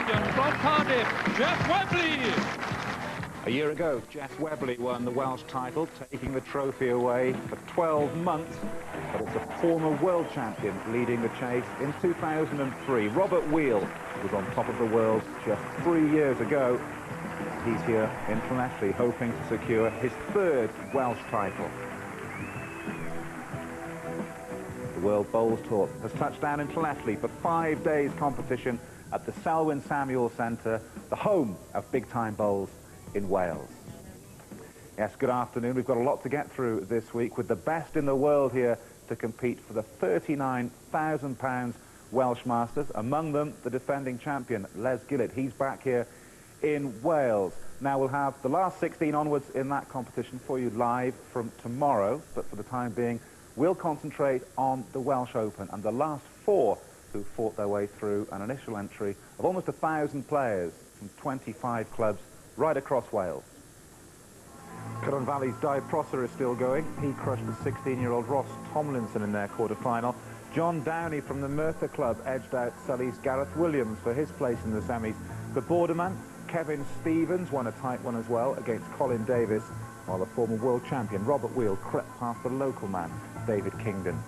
champion from Cardiff, Jeff Webley. A year ago, Jeff Webley won the Welsh title, taking the trophy away for 12 months. But it's a former world champion leading the chase in 2003. Robert Wheel was on top of the world just 3 years ago. He's here in Llanelli, hoping to secure his third Welsh title. The World Bowls Tour has touched down in Llanelli for 5 days competition at the Selwyn Samuel Centre, the home of big-time bowls in Wales. Yes, good afternoon. We've got a lot to get through this week with the best in the world here to compete for the £39,000 Welsh Masters. Among them, the defending champion, Llanelli.It. He's back here in Wales. Now we'll have the last 16 onwards in that competition for you live from tomorrow, but for the time being, we'll concentrate on the Welsh Open and the last 4 who fought their way through an initial entry of almost 1,000 players from 25 clubs right across Wales. Cynon Valley's Di Prosser is still going. He crushed the 16-year-old Ross Tomlinson in their quarter-final. John Downey from the Merthyr Club edged out Sully's Gareth Williams for his place in the semis. The Borderman, Kevin Stevens, won a tight one as well against Colin Davis, while the former world champion Robert Wheel crept past the local man, David Kingdon.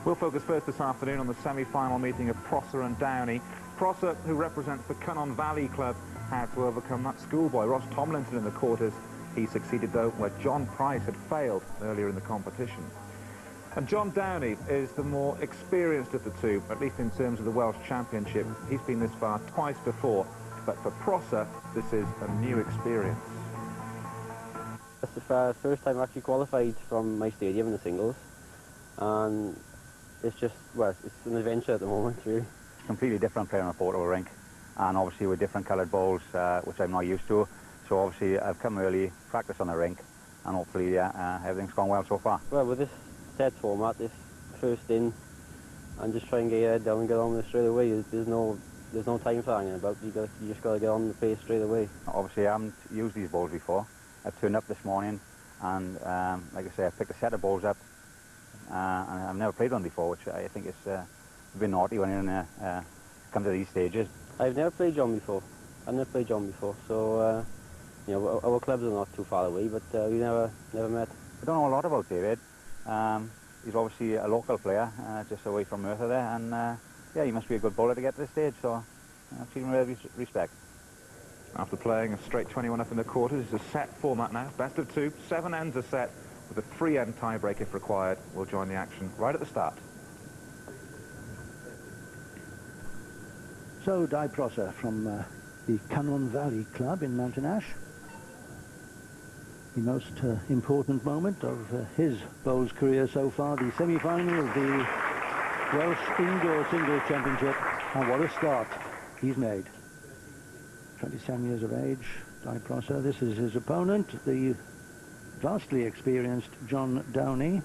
We'll focus first this afternoon on the semi-final meeting of Prosser and Downey. Prosser, who represents the Cynon Valley Club, had to overcome that schoolboy, Ross Tomlinson, in the quarters. He succeeded, though, where John Price had failed earlier in the competition. And John Downey is the more experienced of the two, at least in terms of the Welsh Championship. He's been this far twice before, but for Prosser, this is a new experience. It's the first time I actually qualified from my stadium in the singles, and it's just, well, it's an adventure at the moment, really. Completely different playing on a photo rink, and obviously with different coloured balls, which I'm not used to. So obviously I've come early, practice on the rink, and hopefully everything's gone well so far. Well, with this set format, it's first in, and just try and get your head down and get on with it straight away. There's no time for hanging about. You just got to get on the pace straight away. Obviously I haven't used these balls before. I've turned up this morning, and like I say, I picked a set of balls up, and I've never played one before, which I think is a bit naughty when you come to these stages. I've never played John before. So you know, our clubs are not too far away, but we never met. I don't know a lot about David. He's obviously a local player, just away from Merthyr there, and yeah, he must be a good bowler to get to this stage, so I treat him with respect. After playing a straight 21 up in the quarters, it's a set format now, best of 2, 7 ends a set, with a 3-end tiebreak if required. We'll join the action right at the start. So, Di Prosser from the Cynon Valley Club in Mountain Ash. The most important moment of his bowls career so far, the semi-final of the Welsh Indoor Singles Championship, and what a start he's made. 27 years of age, Di Prosser. This is his opponent, the vastly experienced John Downey.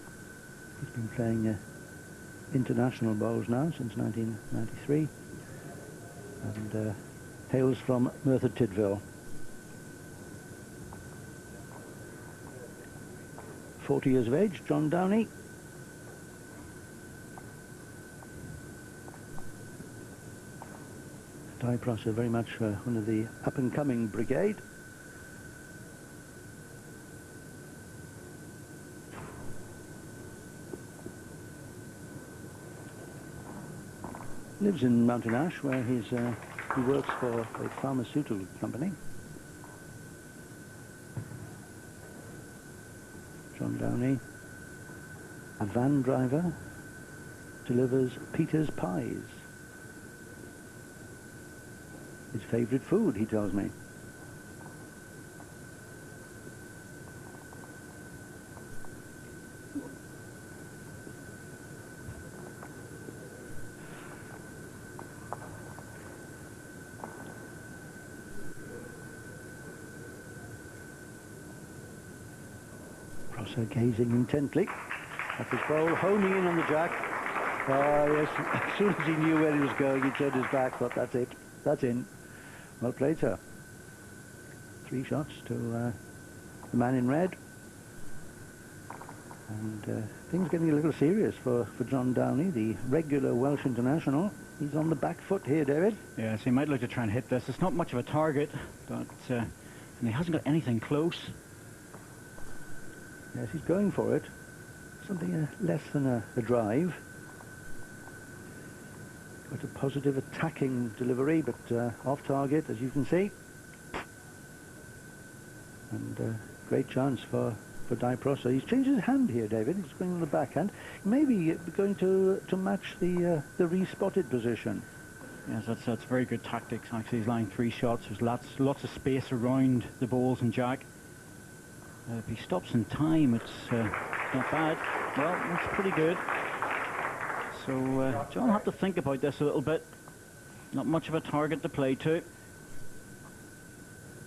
He's been playing international bowls now since 1993, and hails from Merthyr Tydfil. 40 years of age, John Downey. Di Prosser very much one of the up-and-coming brigade. Lives in Mountain Ash, where he works for a pharmaceutical company. John Downey, a van driver, delivers Peter's pies. His favourite food, he tells me. Prosser gazing intently at his bowl, homing in on the jack. Yes, as soon as he knew where he was going, he turned his back, thought, that's it, that's in. Well played, sir. 3 shots to the man in red. And things getting a little serious for John Downey, the regular Welsh international. He's on the back foot here, David. Yeah, so he might look to try and hit this. It's not much of a target, but and he hasn't got anything close. Yes, he's going for it. Something less than a drive. Got a positive attacking delivery, but off target, as you can see. And great chance for Di Prosa. He's changed his hand here, David. He's going on the backhand. Maybe going to match the re-spotted position. Yes, that's very good tactics. Actually, he's lying 3 shots. There's lots of space around the balls and jack. If he stops in time, it's not bad. Well, it's pretty good. So John will have to think about this a little bit. Not much of a target to play to.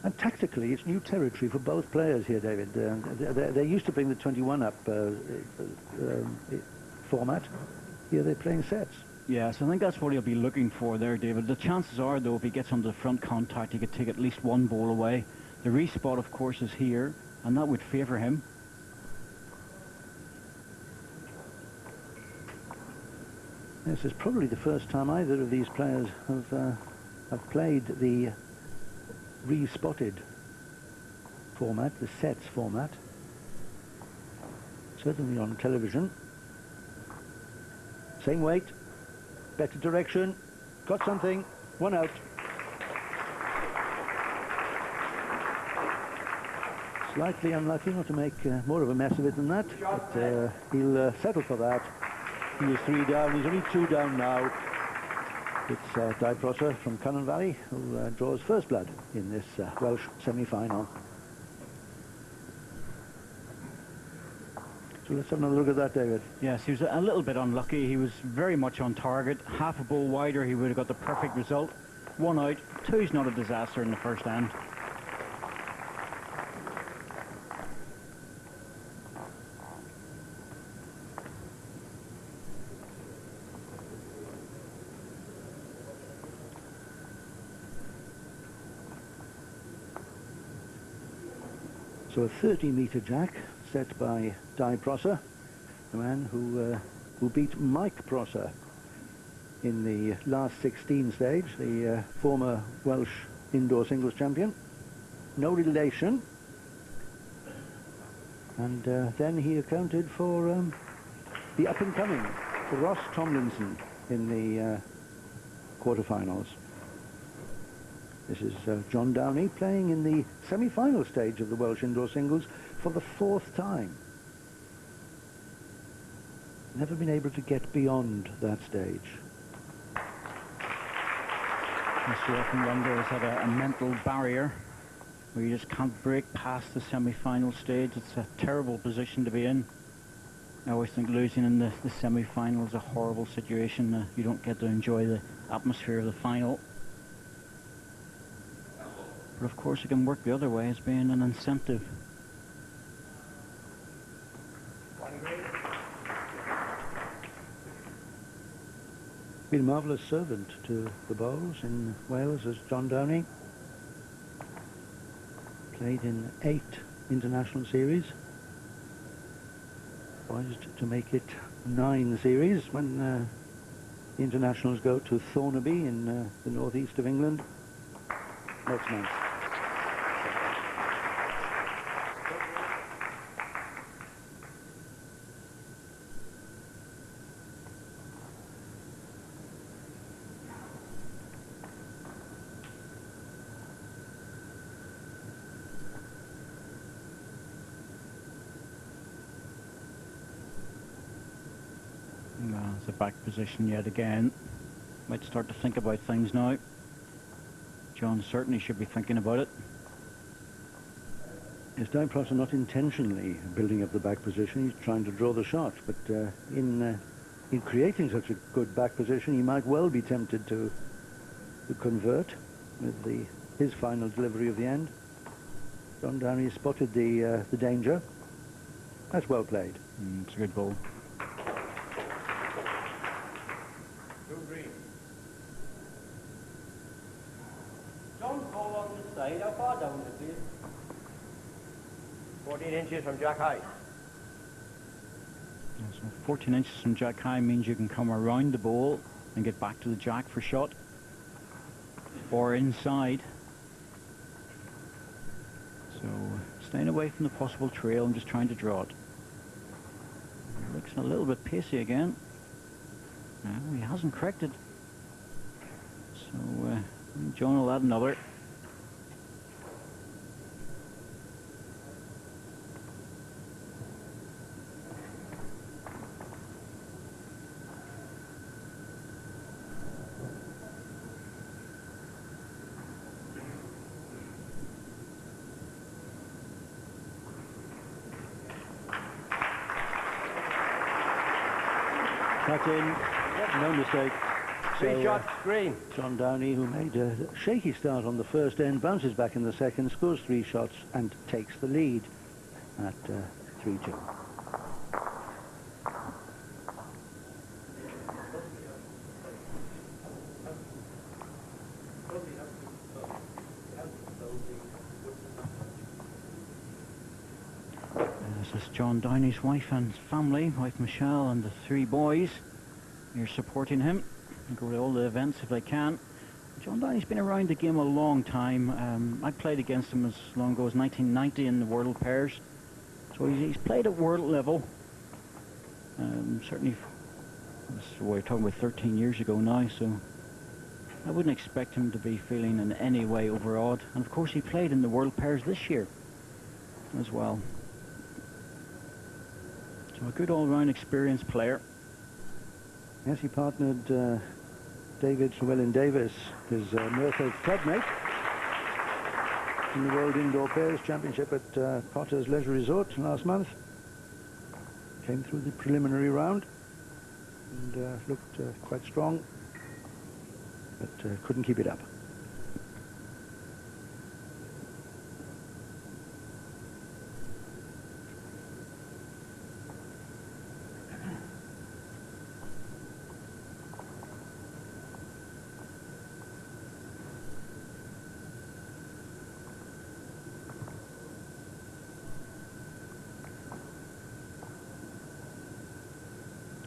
And tactically, it's new territory for both players here, David. They're used to playing the 21-up format. Here they're playing sets. Yes, I think that's what he'll be looking for there, David. The chances are, though, if he gets onto the front contact, he could take at least 1 ball away. The respot, of course, is here, and that would favour him. This is probably the first time either of these players have played the re-spotted format, the sets format. Certainly on television. Same weight, better direction, got something, 1 out. Slightly unlucky not to make more of a mess of it than that, but he'll settle for that. He was 3 down, he's only 2 down now. It's Di Prosa from Cynnon Valley who draws first blood in this Welsh semi-final. So let's have another look at that, David. Yes, he was a little bit unlucky. He was very much on target. Half a ball wider, he would have got the perfect result. 1 out. 2's not a disaster in the first end. So a 30-metre jack set by Di Prosa, the man who beat Mike Prosa in the last 16 stage, the former Welsh indoor singles champion. No relation. And then he accounted for the up-and-coming Ross Tomlinson in the quarterfinals. This is John Downey playing in the semi-final stage of the Welsh indoor singles for the 4th time. Never been able to get beyond that stage. Mr. often wonder, is that a mental barrier where you just can't break past the semi-final stage? It's a terrible position to be in. I always think losing in the semi-final is a horrible situation. You don't get to enjoy the atmosphere of the final. But of course it can work the other way as being an incentive. Been a marvellous servant to the bowls in Wales as John Downey. Played in 8 international series. Poised to make it 9 series when the internationals go to Thornaby in the northeast of England next month. It's a back position yet again. Might start to think about things now. John certainly should be thinking about it. Is Di Prosa not intentionally building up the back position? He's trying to draw the shot, but in creating such a good back position, he might well be tempted to convert with his final delivery of the end. John Downey spotted the danger. That's well played. It's a good ball. John, ball on this side. How far down is it? 14 inches from jack height. So 14 inches from jack high means you can come around the ball and get back to the jack for shot, or inside. So staying away from the possible trail and just trying to draw it. Looks a little bit pacey again. No, he hasn't corrected. So John will add another. That's in. No mistake. Three shots, green. John Downey, who made a shaky start on the first end, bounces back in the second, scores 3 shots and takes the lead at 3-2. This is John Downey's wife and family, wife Michelle and the 3 boys. You're supporting him. Go to all the events if they can. John Downey's been around the game a long time. I played against him as long ago as 1990 in the World Pairs. So he's played at world level. Certainly, we're talking about 13 years ago now, so I wouldn't expect him to be feeling in any way overawed. And of course he played in the World Pairs this year as well. So a good all-round experienced player. Yes, he partnered David Llewellyn Davis, his Merthyr clubmate, in the World Indoor Pairs Championship at Potter's Leisure Resort last month. Came through the preliminary round and looked quite strong, but couldn't keep it up.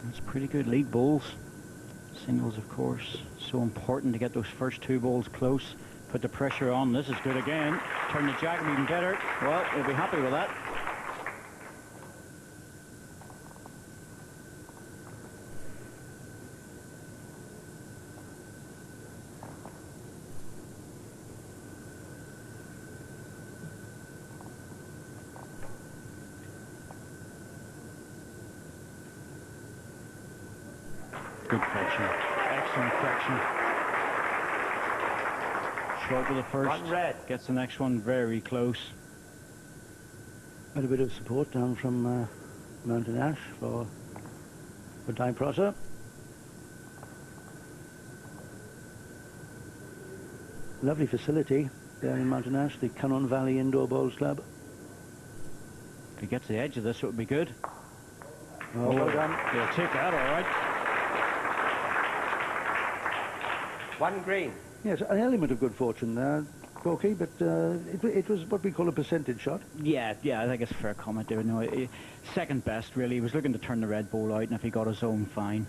That's pretty good lead balls. Singles, of course, so important to get those first 2 balls close. Put the pressure on. This is good again. Turn the jack even better. Well, he'll be happy with that. Good correction. Excellent correction. Short with the first. One red. Gets the next one very close. Had a bit of support down from Mountain Ash for Di Prosser. Lovely facility there in Mountain Ash, the Cannon Valley Indoor Bowls Club. If he gets the edge of this, it would be good. Oh, well done. He'll take that, all right. One green. Yes, an element of good fortune there, Corky, but it was what we call a percentage shot. Yeah, I think it's a fair comment there. No, second best, really. He was looking to turn the red ball out, and if he got his own, fine.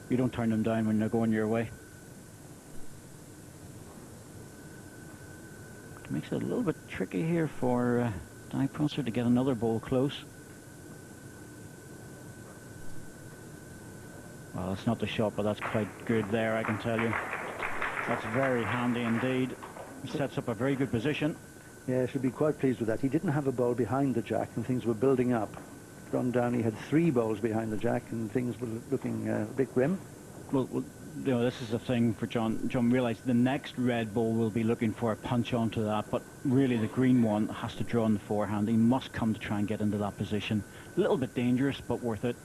You don't turn them down when they're going your way. It makes it a little bit tricky here for Di Prosser to get another ball close. Well, it's not the shot, but that's quite good there, I can tell you. That's very handy indeed. Sets up a very good position. Yeah, should be quite pleased with that. He didn't have a ball behind the jack, and things were building up. John Downey had 3 balls behind the jack, and things were looking a bit grim. Well, you know, this is the thing for John. John realised the next red ball will be looking for a punch onto that, but really the green one has to draw on the forehand. He must come to try and get into that position. A little bit dangerous, but worth it.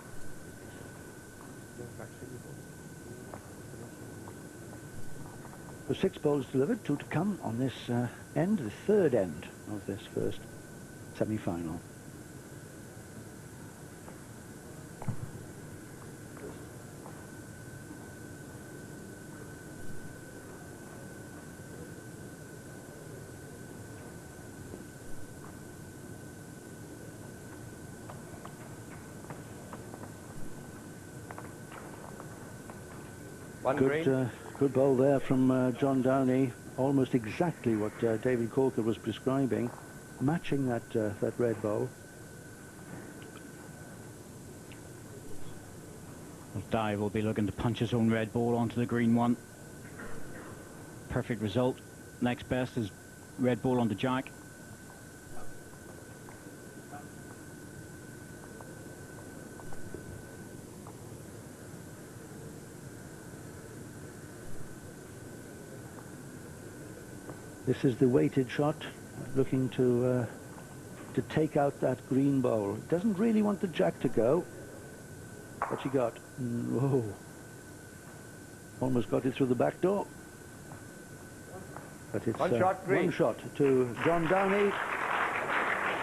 So 6 balls delivered, 2 to come on this end, the third end of this first semi-final. Good bowl there from John Downey. Almost exactly what David Corker was prescribing, matching that red bowl. Well, Dye will be looking to punch his own red ball onto the green one. Perfect result. Next best is red ball onto Jack. This is the weighted shot, looking to take out that green bowl. Doesn't really want the Jack to go. What's he got? Whoa. Almost got it through the back door. But it's one shot to John Downey.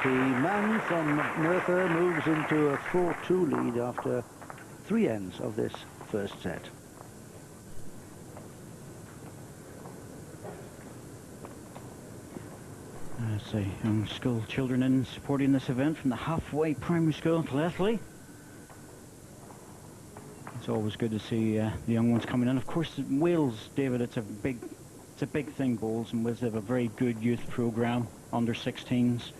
The man from Merthyr moves into a 4-2 lead after 3 ends of this first set. Let's see, young school children in supporting this event from the halfway primary school in Llanelli. It's always good to see the young ones coming in. Of course, Wales, David, it's a big thing. Bowls and Wales have a very good youth programme, under 16s.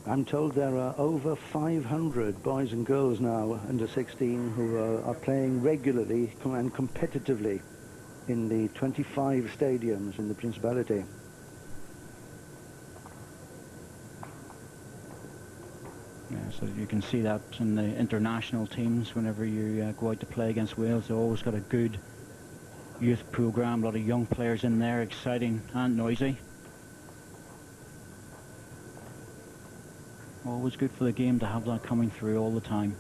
I'm told there are over 500 boys and girls now under 16 who are playing regularly and competitively in the 25 stadiums in the Principality. Yeah, so you can see that in the international teams. Whenever you go out to play against Wales, they've always got a good youth programme, a lot of young players in there, exciting and noisy. Always good for the game to have that coming through all the time.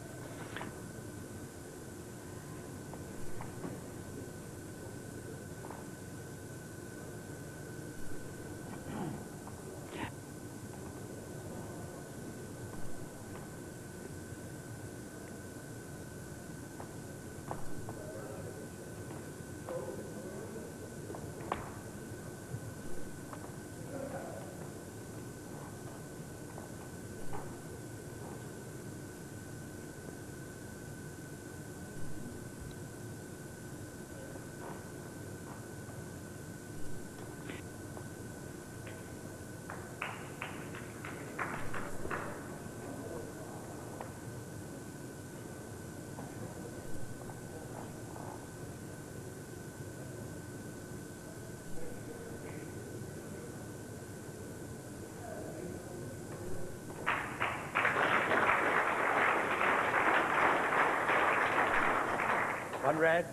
One red.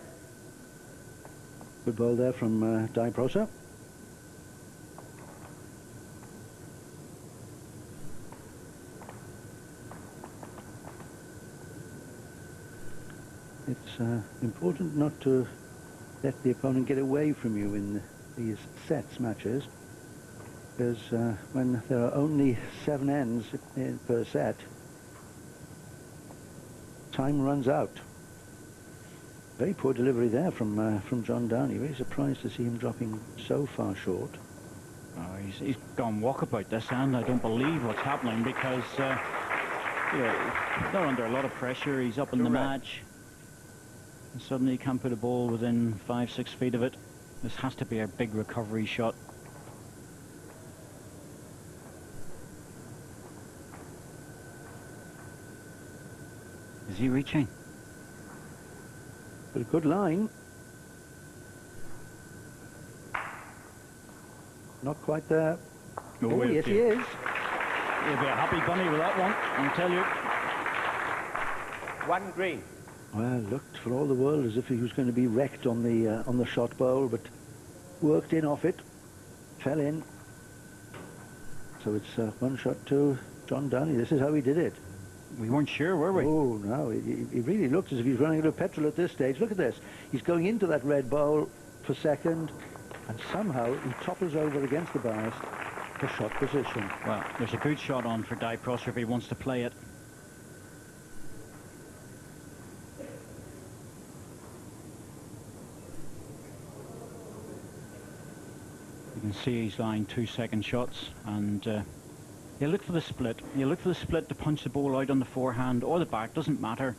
Good ball there from Di Prosa. It's important not to let the opponent get away from you in these sets matches, because when there are only 7 ends per set, time runs out. Very poor delivery there from John Downey. Very surprised to see him dropping so far short. Oh, he's gone walkabout this end. I don't believe what's happening, because they're under a lot of pressure. He's up in the match, and suddenly he can't put a ball within 5-6 feet of it. This has to be a big recovery shot. Is he reaching? But a good line. Not quite there. Oh, yes, he is. He'll be a happy bunny with that one, I'll tell you. One green. Well, looked for all the world as if he was going to be wrecked on the shot bowl, but worked in off it, fell in. So it's 1 shot to John Downey. This is how he did it. We weren't sure, were we? Oh, no. He really looked as if he's running out of petrol at this stage. Look at this. He's going into that red bowl for second, and somehow he topples over against the bars for shot position. Well, there's a good shot on for Di Prosa if he wants to play it. You can see he's lying 2 second shots, and you look for the split. You look for the split to punch the ball out on the forehand or the back, doesn't matter.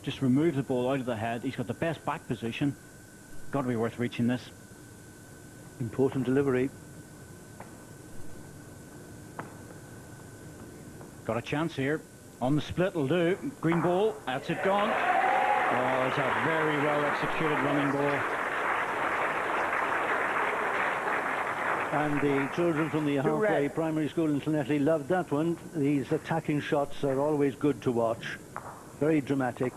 Just remove the ball out of the head. He's got the best back position. got to be worth reaching this. Important delivery. Got a chance here. On the split will do. Green ball. That's it gone. Oh, it's a very well executed running ball. And the children from the halfway primary school in Llanelli loved that one. These attacking shots are always good to watch. Very dramatic.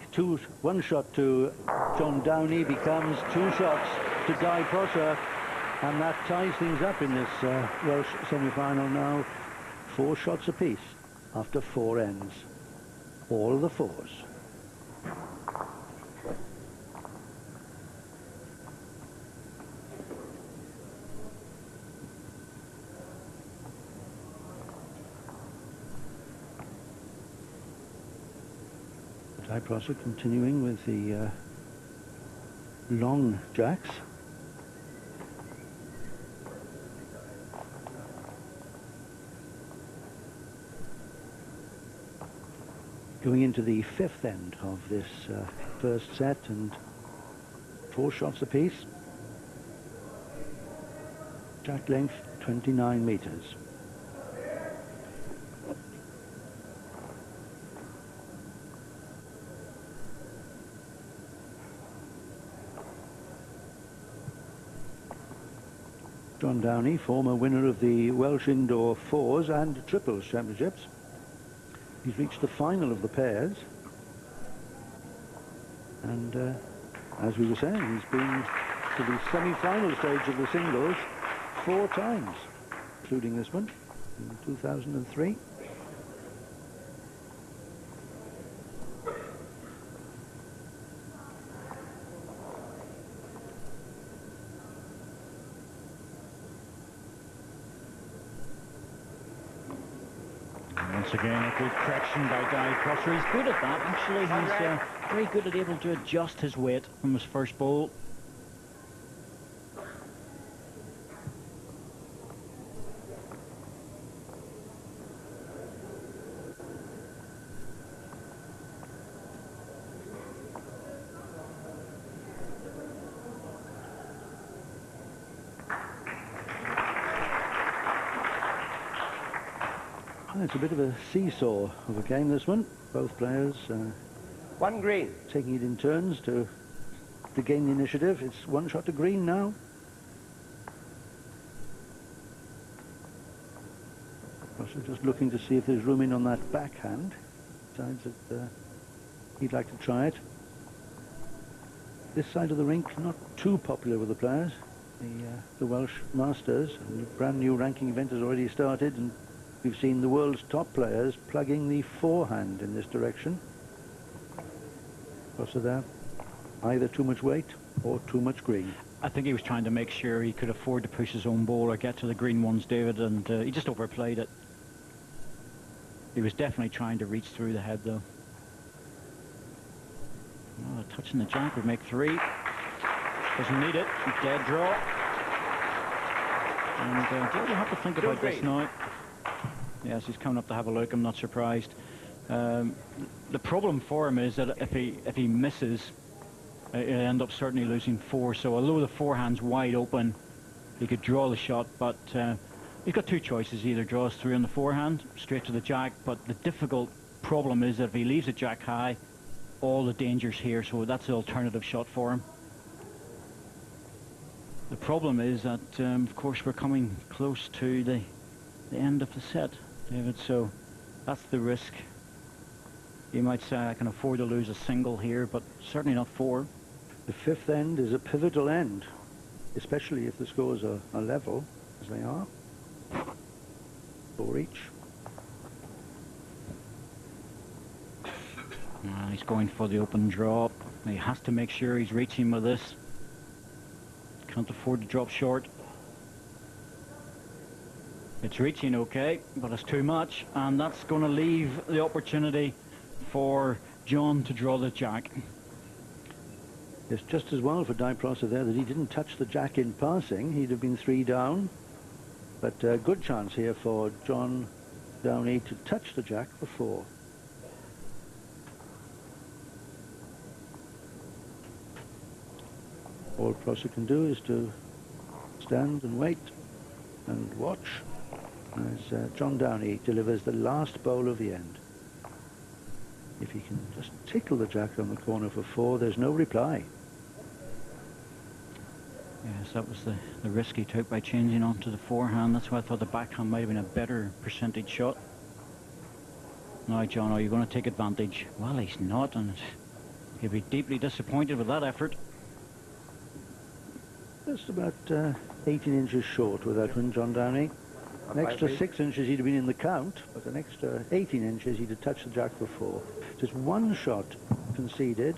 One shot to John Downey becomes 2 shots to Di Prosser. And that ties things up in this Welsh semi-final now. 4 shots apiece after 4 ends. All of the 4s. Di Prosser continuing with the long jacks. Going into the 5th end of this first set, and 4 shots apiece. Jack length 29 meters. John Downey, former winner of the Welsh Indoor 4s and Triples Championships. He's reached the final of the pairs. And as we were saying, he's been to the semi-final stage of the singles 4 times, including this one in 2003. Once again, a good correction by Di Prosser. He's good at that, actually. He's very good at able to adjust his weight from his first bowl. It's a bit of a seesaw of a game, this one. Both players 1 green. taking it in turns to gain the initiative. It's 1 shot to green now. Also just looking to see if there's room in on that backhand. Decides that he'd like to try it. This side of the rink not too popular with the players. The Welsh Masters, and the brand new ranking event has already started, and we've seen the world's top players plugging the forehand in this direction. Also there, either too much weight or too much green. I think he was trying to make sure he could afford to push his own ball or get to the green ones, David, and he just overplayed it. He was definitely trying to reach through the head, though. Oh, touching the jack would make 3. Doesn't need it. Dead draw. And David, you have to think about this now. Yes, he's coming up to have a look. I'm not surprised. The problem for him is that if he misses, he'll end up certainly losing 4. So although the forehand's wide open, he could draw the shot, but he's got 2 choices. He either draws through on the forehand, straight to the jack, but the difficult problem is that if he leaves the jack high, all the danger's here, so that's the alternative shot for him. The problem is that, of course, we're coming close to the end of the set, David, so that's the risk. You might say I can afford to lose a single here, but certainly not 4. The 5th end is a pivotal end, especially if the scores are level, as they are. 4 each. He's going for the open draw. He has to make sure he's reaching with this. Can't afford to drop short. It's reaching okay, but it's too much, and that's going to leave the opportunity for John to draw the jack. It's just as well for Di Prosser there that he didn't touch the jack in passing. He'd have been 3 down. But a good chance here for John Downey to touch the jack for 4. All Prosser can do is to stand and wait and watch as John Downey delivers the last bowl of the end. If he can just tickle the jack on the corner for 4, there's no reply. Yes, that was the risk he took by changing onto the forehand. That's why I thought the backhand might have been a better percentage shot. Now, John, are you going to take advantage? Well, he's not, and he'll be deeply disappointed with that effort. Just about 18 inches short with that one, John Downey. An extra 6 inches he'd have been in the count, but an extra 18 inches he'd have touched the jack for 4. Just one shot conceded,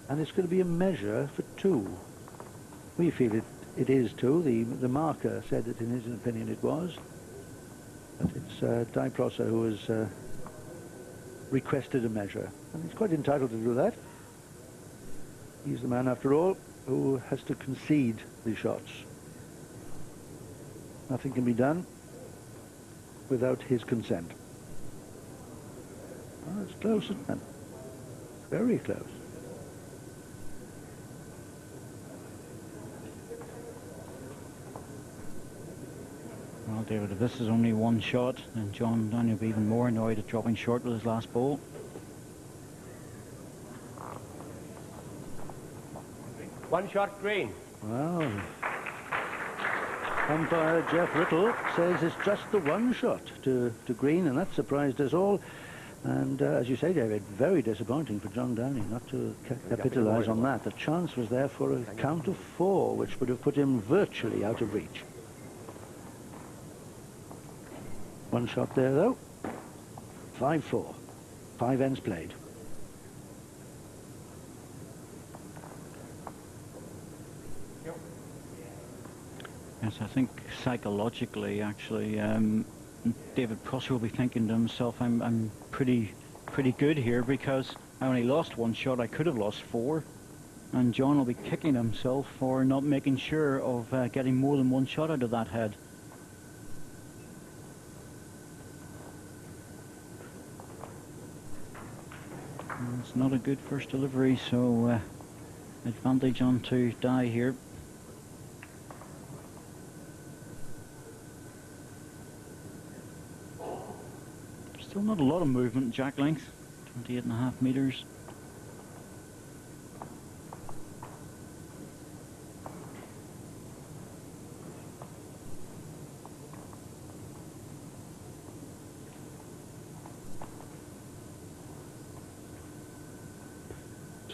and it's going to be a measure for 2. We feel it is 2. The marker said that in his opinion it was. But it's Di Prosser who has requested a measure, and he's quite entitled to do that. He's the man, after all, who has to concede the shots. Nothing can be done without his consent. Oh, it's close, isn't it? Very close. Well, David, if this is only one shot, then John Downey will be even more annoyed at dropping short with his last ball. One shot green. Well, umpire Jeff Riddle says it's just the one shot to green, and that surprised us all. And as you say, David, very disappointing for John Downey not to capitalise on that. The chance was there for a count of 4, which would have put him virtually out of reach. One shot there, though. 5-4. 5 ends played. Yes, I think psychologically, actually, David Prosser will be thinking to himself, I'm pretty good here, because I only lost 1 shot. I could have lost 4. And John will be kicking himself for not making sure of getting more than 1 shot out of that head. It's not a good first delivery, so advantage on to Di here. Still not a lot of movement in jack length, 28.5 meters.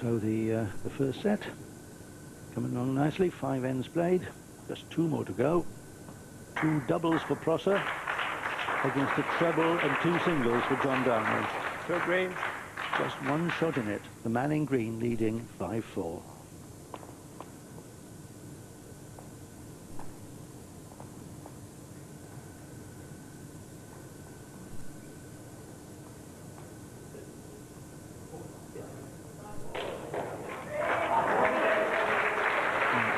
So the first set coming along nicely. 5 ends played. Just 2 more to go. 2 doubles for Prosser against a treble and 2 singles for John Downey. 2 green. Just 1 shot in it. The man in green leading 5-4.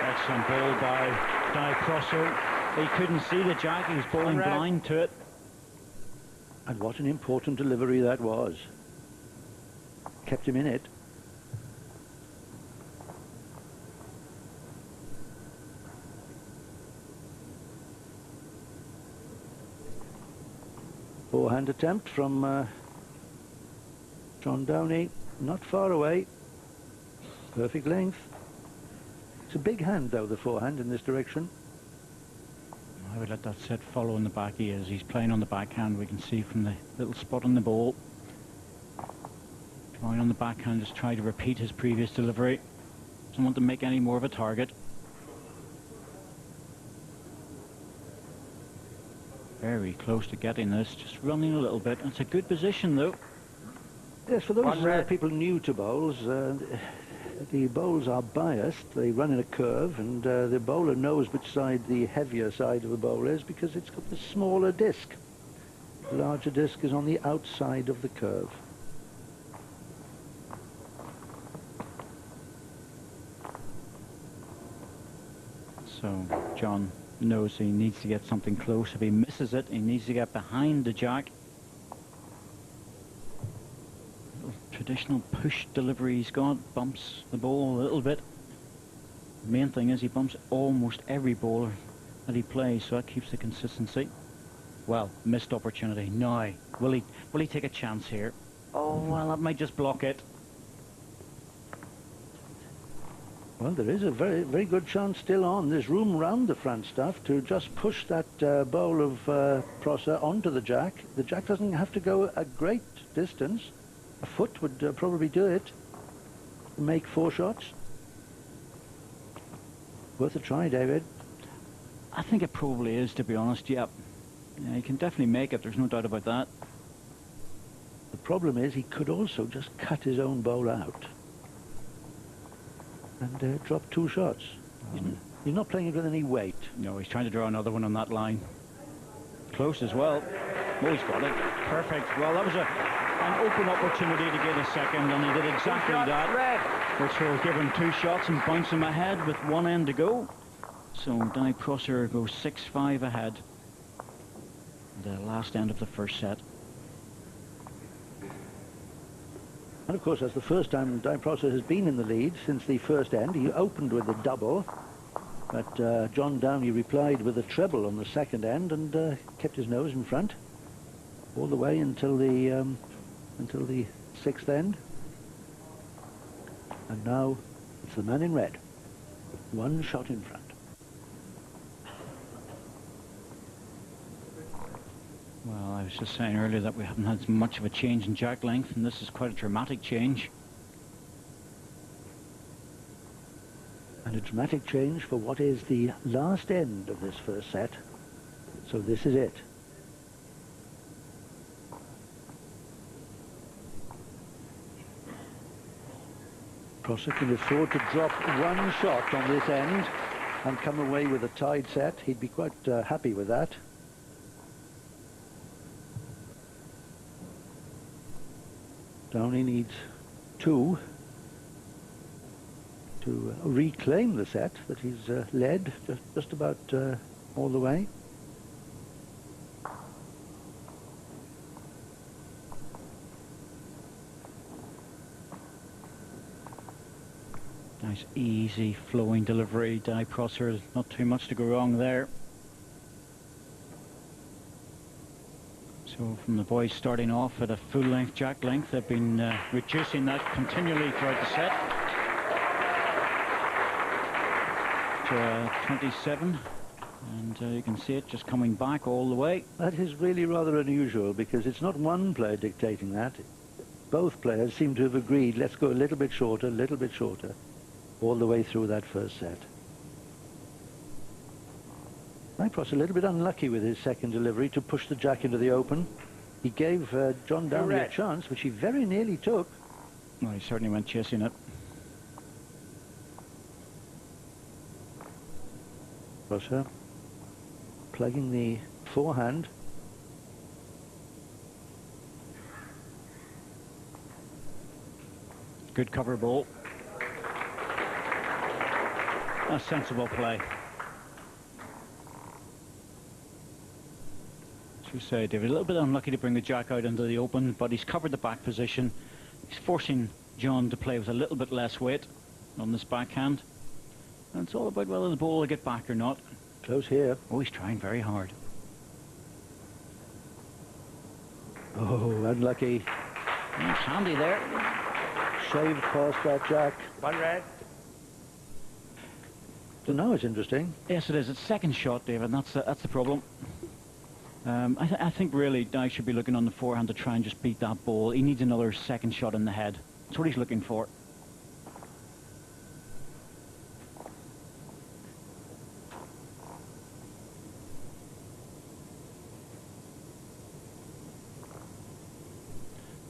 Excellent ball by Di Prosser. He couldn't see the jack, he was bowling blind to it. And what an important delivery that was. Kept him in it. Forehand attempt from John Downey. Not far away. Perfect length. It's a big hand, though, the forehand in this direction. I would let that set follow in the back. He's playing on the backhand. We can see from the little spot on the ball. Drawing on the backhand, just try to repeat his previous delivery. Doesn't want to make any more of a target. Very close to getting this, just running a little bit. It's a good position, though. Yes, for those people new to bowls, the bowls are biased. They run in a curve, and the bowler knows which side the heavier side of the bowl is because it's got the smaller disc. The larger disc is on the outside of the curve. So John knows he needs to get something close. If he misses it, he needs to get behind the jack. Traditional push delivery he's got, bumps the ball a little bit. The main thing is he bumps almost every bowler that he plays, so that keeps the consistency. Well, missed opportunity. Now, will he take a chance here? Oh, well, that might just block it. Well, there is a very, very good chance still on. There's room round the front stuff to just push that bowl of Prosser onto the jack. The jack doesn't have to go a great distance. A foot would probably do it. Make 4 shots. Worth a try, David. I think it probably is, to be honest, yeah. Yeah, he can definitely make it, there's no doubt about that. The problem is he could also just cut his own bowl out and drop 2 shots. He's not playing it with any weight. No, he's trying to draw another one on that line. Close as well. Oh, he's got it. Perfect. Well, that was an open opportunity to get a second, and he did exactly that. Which will give him 2 shots and bounce him ahead with 1 end to go. So Downey Prosser goes 6-5 ahead. The last end of the first set. And of course, that's the first time Downey Prosser has been in the lead since the first end. He opened with a double, but John Downey replied with a treble on the second end and kept his nose in front all the way until the 6th end. And now it's the man in red, 1 shot in front. Well, I was just saying earlier that we haven't had much of a change in jack length, and this is quite a dramatic change. And a dramatic change for what is the last end of this first set. So this is it. Prosser can afford to drop 1 shot on this end and come away with a tied set. He'd be quite happy with that. Downey needs 2 to reclaim the set that he's led just about all the way. Nice, easy, flowing delivery. Downey Prosser, not too much to go wrong there. So from the boys starting off at a full-length jack length, they've been reducing that continually throughout the set to 27, and you can see it just coming back all the way. That is really rather unusual, because it's not one player dictating that. Both players seem to have agreed, let's go a little bit shorter, all the way through that first set. Prosser a little bit unlucky with his second delivery to push the jack into the open. He gave John Downey a chance, which he very nearly took. Well, he certainly went chasing it. Prosser plugging the forehand. Good cover ball. A sensible play. As you say, David, a little bit unlucky to bring the jack out into the open, but he's covered the back position. He's forcing John to play with a little bit less weight on this backhand. And it's all about whether the ball will get back or not. Close here. Oh, he's trying very hard. Oh, unlucky. It's handy there. Shaved past that jack. 1 red. So now it's interesting. Yes, it is. It's second shot, David, and that's the problem. I think really Downey should be looking on the forehand to try and just beat that ball. He needs another second shot in the head. That's what he's looking for.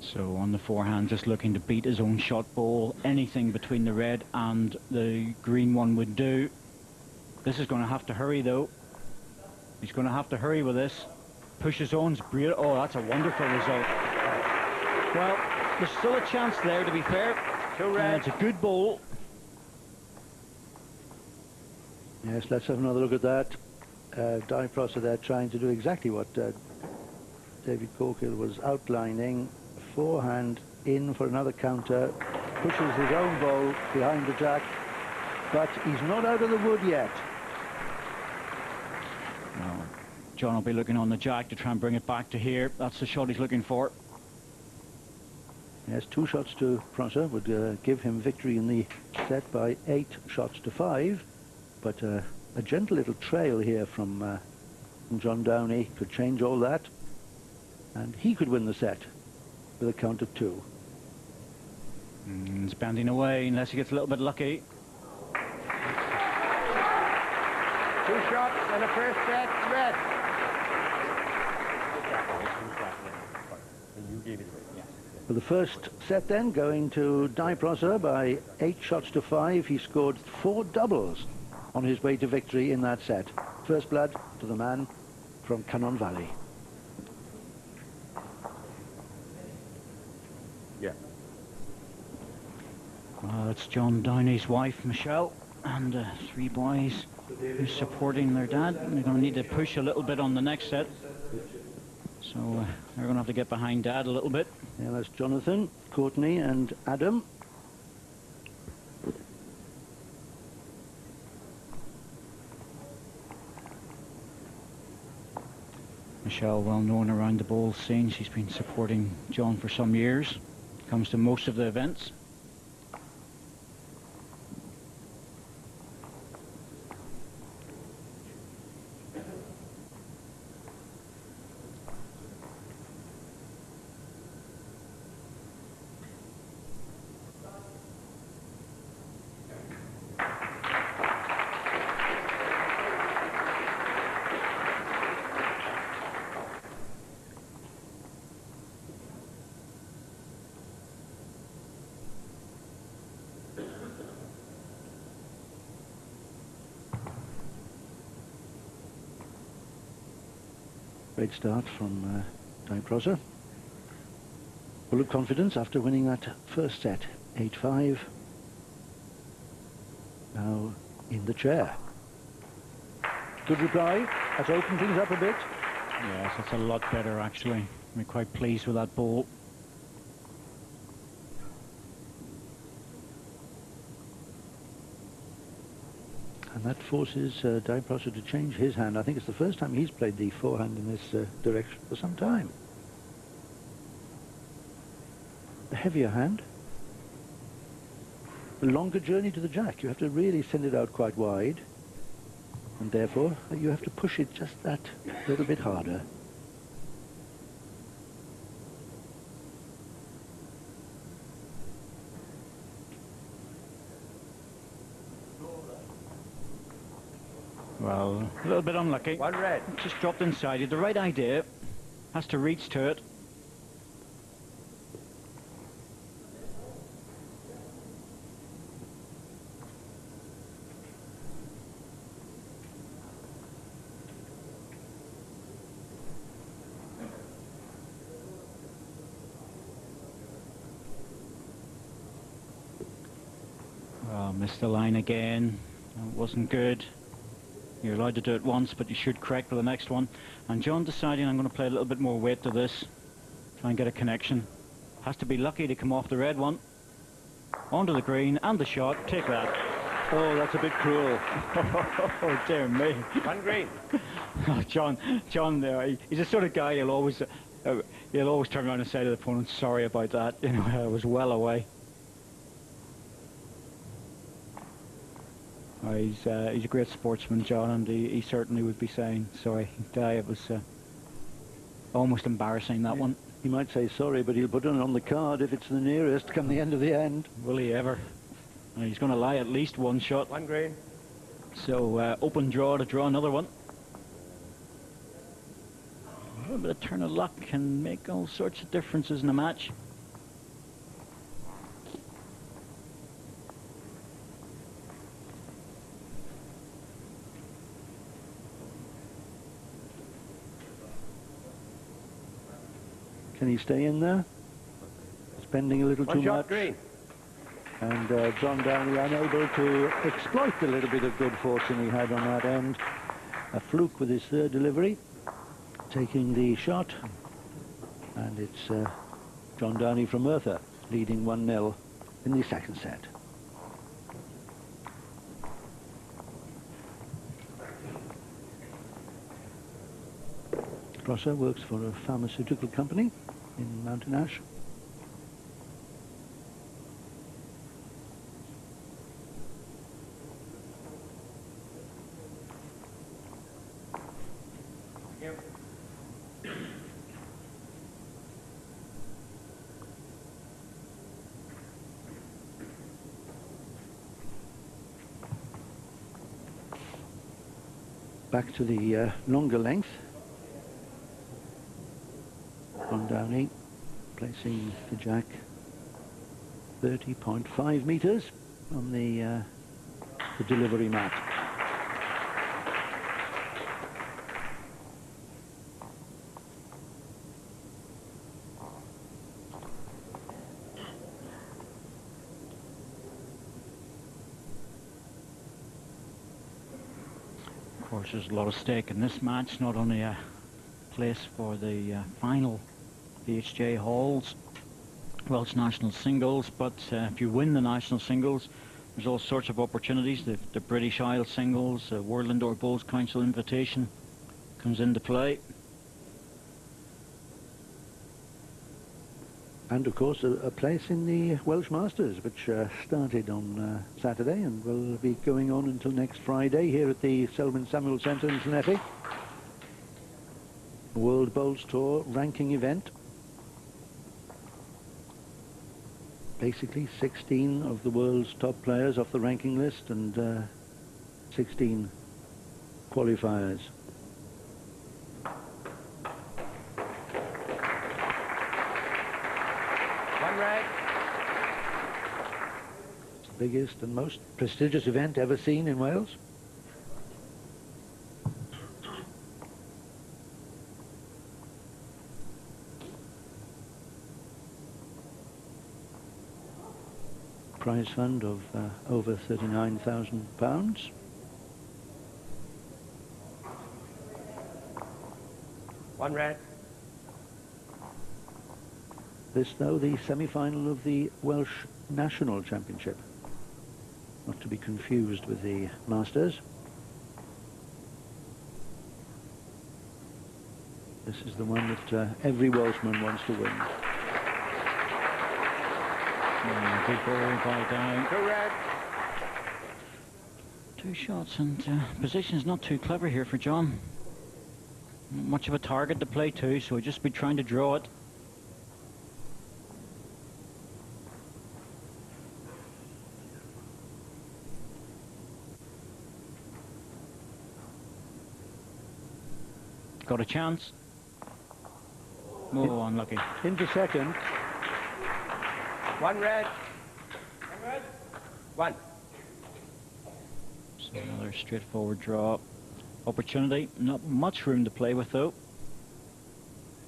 So on the forehand, just looking to beat his own shot ball. Anything between the red and the green one would do. This is going to have to hurry, though. He's going to have to hurry with this. Push his own. Oh, that's a wonderful result. Well, there's still a chance there, to be fair. 2 red. It's a good bowl. Yes, let's have another look at that. Downey Prosser there trying to do exactly what David Corkill was outlining. Forehand in for another counter. Pushes his own ball behind the jack. but he's not out of the wood yet. Well, John will be looking on the jack to try and bring it back to here. That's the shot he's looking for. Yes, 2 shots to Prosser would give him victory in the set by 8 shots to 5. But a gentle little trail here from John Downey could change all that. And he could win the set with a count of 2. He's bending away unless he gets a little bit lucky. 2 shots and a first set, red. For the first set then, going to Di Prosser by 8 shots to 5. He scored 4 doubles on his way to victory in that set. First blood to the man from Cannon Valley. Yeah. Well, it's John Downey's wife, Michelle, and 3 boys who's supporting their dad. And they're going to need to push a little bit on the next set. So they're going to have to get behind Dad a little bit. Yeah, that's Jonathan, Courtney and Adam. Michelle, well known around the bowls scene. She's been supporting John for some years. Comes to most of the events. Great start from Di Prosser. Full of confidence after winning that first set, 8-5. Now in the chair. Good reply. That's opened things up a bit. Yes, that's a lot better actually. I'm quite pleased with that bowl. And that forces Di Prosser to change his hand. I think it's the first time he's played the forehand in this direction for some time. A heavier hand. A longer journey to the jack. You have to really send it out quite wide. And therefore, you have to push it just that little bit harder. Well, a little bit unlucky. 1 red. Just dropped inside. He had the right idea. Has to reach to it. Well, missed the line again. That wasn't good. You're allowed to do it once, but you should correct for the next one. And John deciding I'm going to play a little bit more weight to this. Try and get a connection. Has to be lucky to come off the red one. Onto the green, and the shot. Take that. Oh, that's a bit cruel. Oh, dear me. 1 green. Oh, John, he's the sort of guy he'll always turn around and say to the opponent, sorry about that. You know, I was well away. He's a great sportsman, John, and he certainly would be saying sorry. It was almost embarrassing, that one. He might say sorry, but he'll put it on the card if it's the nearest come the end of the end. Will he ever? He's going to lie at least 1 shot. 1 green. So open draw to draw another one. A little bit of turn of luck can make all sorts of differences in a match. Can he stay in there? Spending a little too 1 shot much. green. And John Downey unable to exploit the little bit of good fortune he had on that end. A fluke with his third delivery. Taking the shot. And it's John Downey from Merthyr leading 1-0 in the second set. Prosser works for a pharmaceutical company in Mountain Ash. Back to the longer length. On Downey, placing the jack 30.5 metres on the delivery mat. Of course, there's a lot of stake in this match, not only a place for the final VHJ Halls Welsh National Singles, but if you win the National Singles, there's all sorts of opportunities. The British Isles Singles, World Indoor Bowls Council invitation comes into play. And of course a place in the Welsh Masters, which started on Saturday and will be going on until next Friday here at the Selwyn Samuel Centre in Llanelli. World Bowls Tour ranking event. Basically 16 of the world's top players off the ranking list and 16 qualifiers. One red. It's the biggest and most prestigious event ever seen in Wales. Prize fund of over £39,000. One red. This, though, the semi-final of the Welsh National Championship. Not to be confused with the Masters. This is the one that every Welshman wants to win. Good ball by Down. Two red. Two shots, and position's not too clever here for John. Not much of a target to play to, so he'll just be trying to draw it. Got a chance. Oh, unlucky. Into second. One red. One red. One. So another straightforward draw. Opportunity. Not much room to play with, though.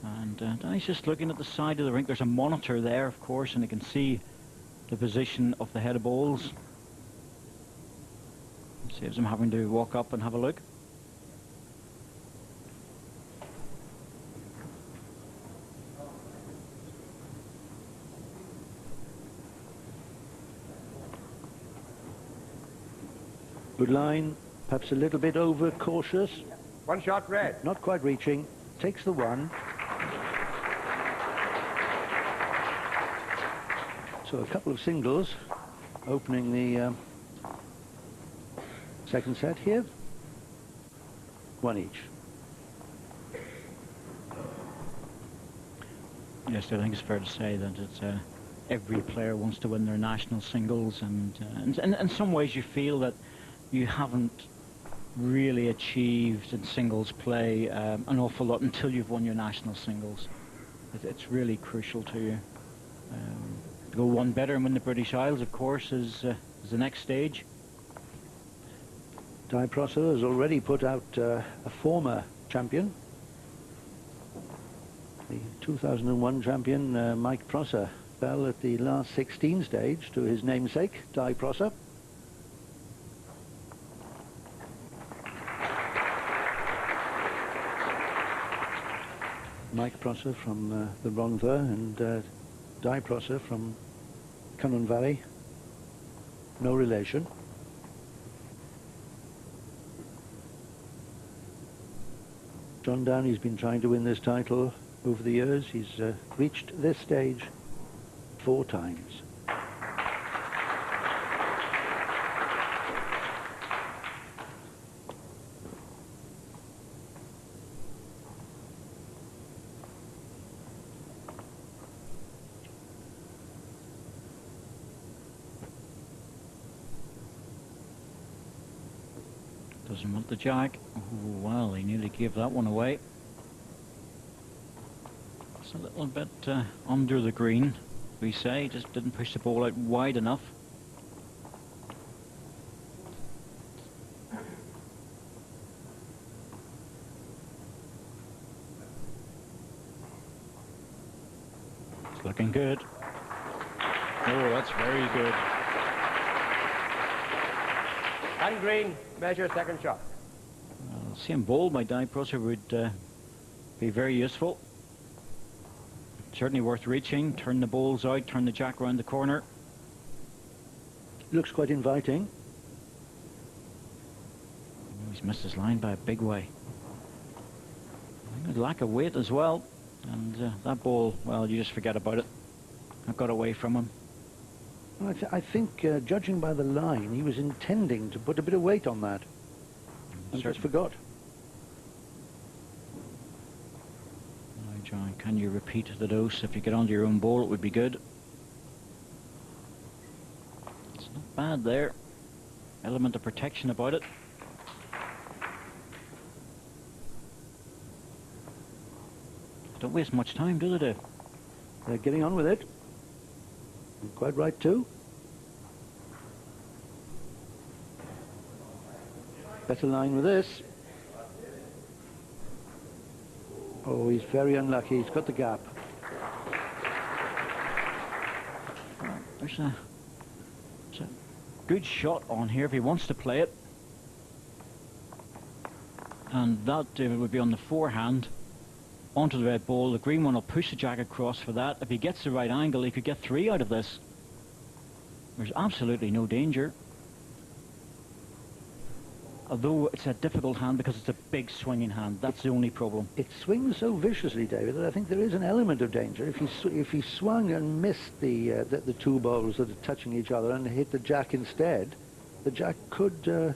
And he's just looking at the side of the rink. There's a monitor there, of course, and you can see the position of the head of bowls. Saves him having to walk up and have a look. Good line, perhaps a little bit over cautious. One shot red. Not quite reaching. Takes the one. So a couple of singles opening the second set here. One each. Yes, I think it's fair to say that it's every player wants to win their national singles, and in some ways you feel that you haven't really achieved in singles play an awful lot until you've won your national singles. It's really crucial to you. To go one better and win the British Isles, of course, is the next stage. Di Prosser has already put out a former champion. The 2001 champion, Mike Prosser, fell at the last 16 stage to his namesake, Di Prosser. Mike Prosser from the Rhondda and Di Prosser from Cynon Valley. No relation. John Downey's been trying to win this title over the years. He's reached this stage 4 times. Doesn't want the jack. Oh, well, he nearly gave that one away. It's a little bit under the green, we say. Just didn't push the ball out wide enough. It's looking good. Oh, that's very good. And green, measure second shot. Seeing ball by die crosser would be very useful. Certainly worth reaching. Turn the balls out, turn the jack around the corner. Looks quite inviting. Oh, he's missed his line by a big way. I think a lack of weight as well. And that ball, well, you just forget about it. I got away from him. Well, I think, judging by the line, he was intending to put a bit of weight on that. And just forgot. Now, John, can you repeat the dose? If you get onto your own ball, it would be good. It's not bad there. Element of protection about it. Don't waste much time, do they? They're getting on with it. Quite right too. Better line with this. Oh, he's very unlucky. He's got the gap. There's a good shot on here if he wants to play it. And that would be on the forehand. Onto the red ball. The green one will push the jack across for that. If he gets the right angle, he could get 3 out of this. There's absolutely no danger. Although it's a difficult hand because it's a big swinging hand. That's the only problem. It swings so viciously, David, that I think there is an element of danger. If he swung and missed the 2 balls that are touching each other and hit the jack instead, the jack could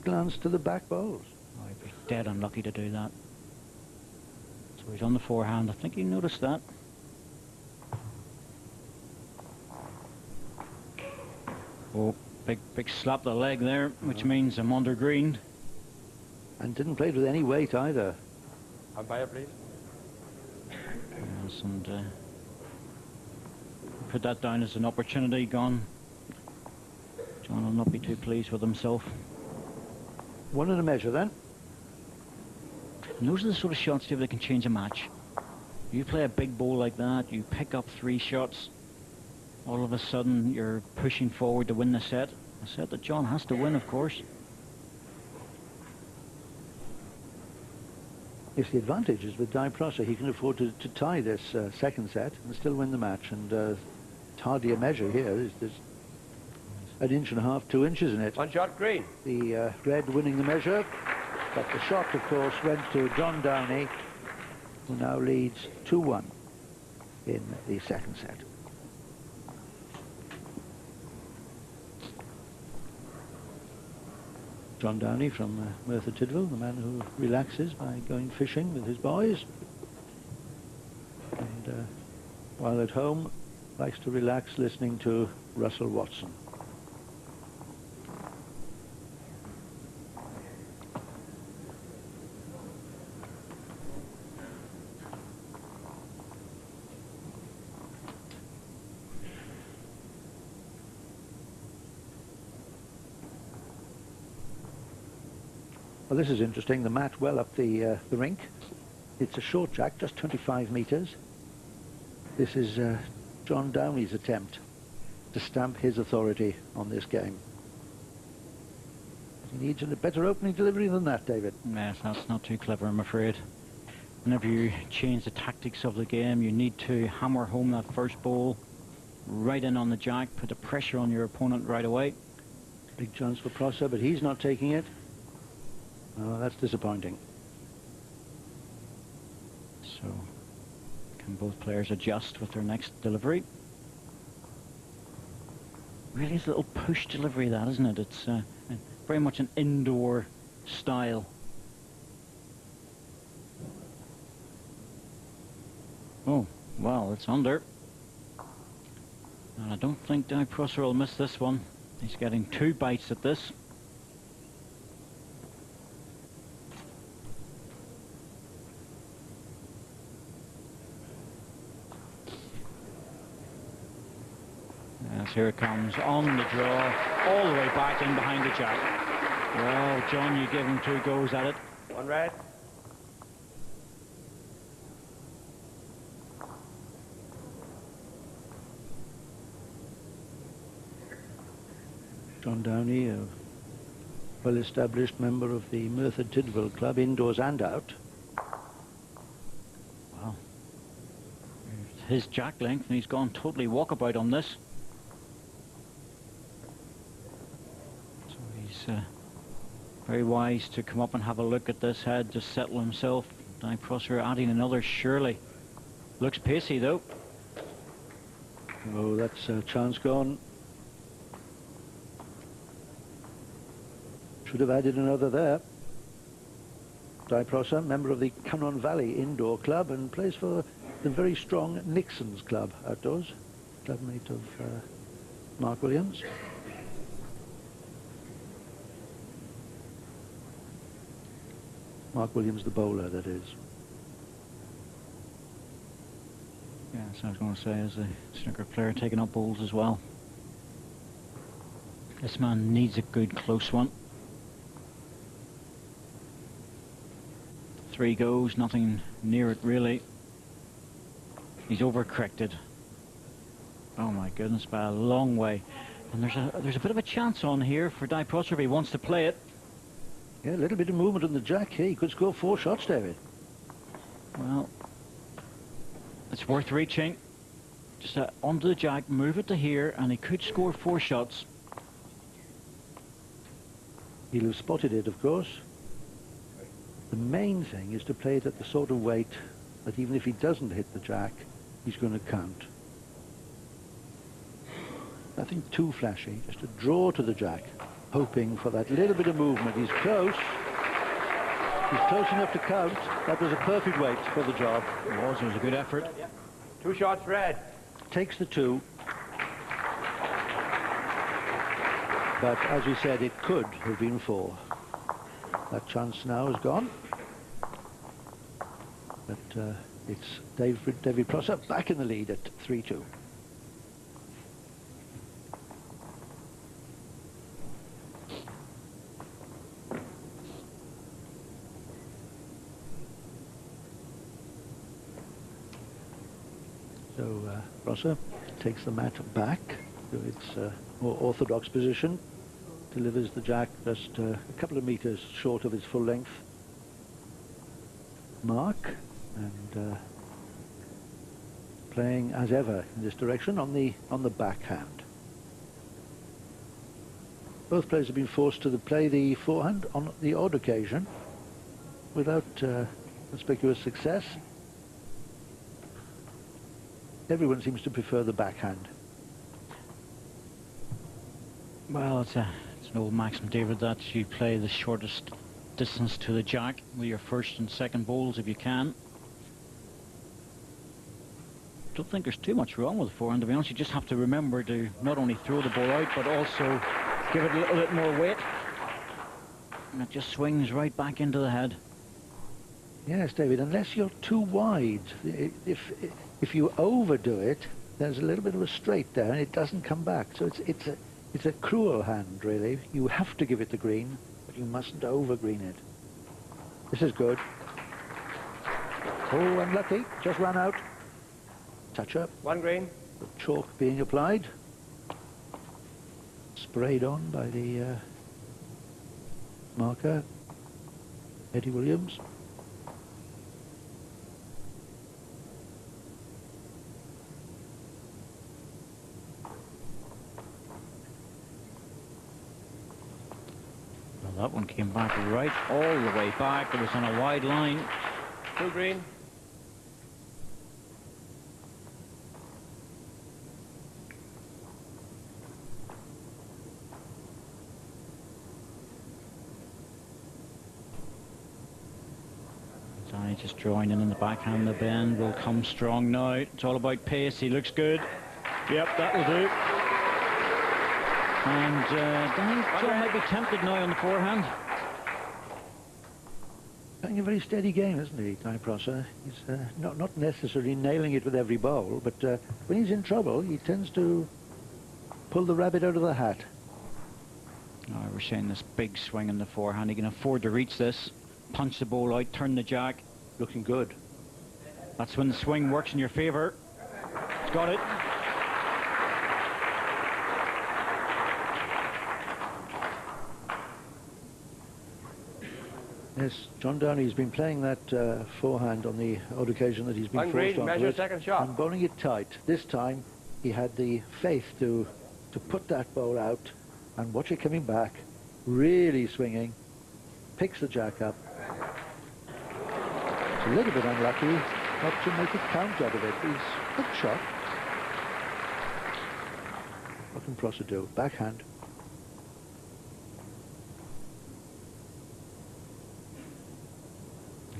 glance to the back balls. Oh, he'd be dead unlucky to do that. So he's on the forehand. I think he noticed that. Oh, big slap the leg there, which means I'm under green. And didn't play it with any weight either. Umpire, please. Yes, and put that down as an opportunity gone. John will not be too pleased with himself. 1 and a measure then. And those are the sort of shots, David, that can change a match. You play a big ball like that, you pick up 3 shots, all of a sudden you're pushing forward to win the set. A set that John has to win, of course. Yes, the advantage is with Di Prosser, he can afford to tie this second set and still win the match. And it's hardly a measure here. There's 1.5 inches, 2 inches in it. 1 shot, green. The red winning the measure. But the shot, of course, went to John Downey, who now leads 2-1 in the second set. John Downey from Merthyr Tydfil, the man who relaxes by going fishing with his boys. And while at home, likes to relax listening to Russell Watson. Well, this is interesting. The mat well up the rink. It's a short jack, just 25 metres. This is John Downey's attempt to stamp his authority on this game. He needs a better opening delivery than that, David. Yes, that's not too clever, I'm afraid. Whenever you change the tactics of the game, you need to hammer home that first ball right in on the jack, put the pressure on your opponent right away. Big chance for Prosser, but he's not taking it. Oh, that's disappointing. So can both players adjust with their next delivery? Really is a little push delivery, that, isn't it? It's very much an indoor style. Oh, well, it's under. And I don't think Downey Prosser will miss this one. He's getting 2 bites at this. Yes, here it comes, on the draw, all the way back in behind the jack. Well, John, you give him 2 goes at it. 1 red. John Downey, a well-established member of the Merthyr Tydfil Club, indoors and out. Wow. His jack length, and he's gone totally walkabout on this. So he's very wise to come up and have a look at this head, just settle himself. Downey Prosser adding another, surely. Looks pacey, though. Oh, that's a chance gone. Should have added another there. Downey Prosser, member of the Cannon Valley Indoor Club, and plays for the very strong Nixon's Club outdoors, clubmate of Mark Williams. Mark Williams, the bowler, that is. Yeah, so I was going to say, as a snooker player, taking up bowls as well. This man needs a good close one. 3 goes, nothing near it really. He's overcorrected. Oh my goodness, by a long way. And there's a bit of a chance on here for Downey Prosser if he wants to play it. Yeah, a little bit of movement on the jack here. He could score 4 shots, David. Well, it's worth reaching. Just onto the jack, move it to here, and he could score 4 shots. He'll have spotted it, of course. The main thing is to play it at the sort of weight that even if he doesn't hit the jack, he's going to count. Nothing too flashy, just a draw to the jack, hoping for that little bit of movement. He's close. He's close enough to count. That was a perfect weight for the job. It was a good effort. 2 shots red. Takes the 2. But as we said, it could have been 4. That chance now is gone. But it's David Prosser back in the lead at 3-2. So Prosser takes the mat back to its more orthodox position. Delivers the jack just a couple of meters short of its full length mark, and playing as ever in this direction on the backhand. Both players have been forced to play the forehand on the odd occasion without conspicuous success. Everyone seems to prefer the backhand. Well, it's an old maxim, David, that you play the shortest distance to the jack with your first and second bowls if you can. Don't think there's too much wrong with the forehand, to be honest. You just have to remember to not only throw the ball out, but also give it a little bit more weight. And it just swings right back into the head. Yes, David, unless you're too wide. If you overdo it, there's a little bit of a straight there and it doesn't come back. So it's a cruel hand, really. You have to give it the green, but you mustn't over-green it. This is good. Oh, unlucky. Just ran out. Touch up. 1 green. The chalk being applied. Sprayed on by the marker, Eddie Williams. That one came back right all the way back. It was on a wide line. 2 green. He's just drawing in the backhand. The bend will come strong now. It's all about pace. He looks good. Yep, that will do. And John might be tempted now on the forehand. Playing a very steady game, isn't he, Downey Prosser? He's not necessarily nailing it with every bowl, but when he's in trouble, he tends to pull the rabbit out of the hat. Oh, we're seeing this big swing in the forehand. He can afford to reach this, punch the ball out, turn the jack. Looking good. That's when the swing works in your favour. He's got it. Yes, John Downey's been playing that forehand on the odd occasion that he's been forced onto measure it, second shot. and bowling it tight. This time, he had the faith to put that bowl out and watch it coming back, really swinging, picks the jack up. It's a little bit unlucky not to make a count out of it. He's good shot. What can Prosser do? Backhand.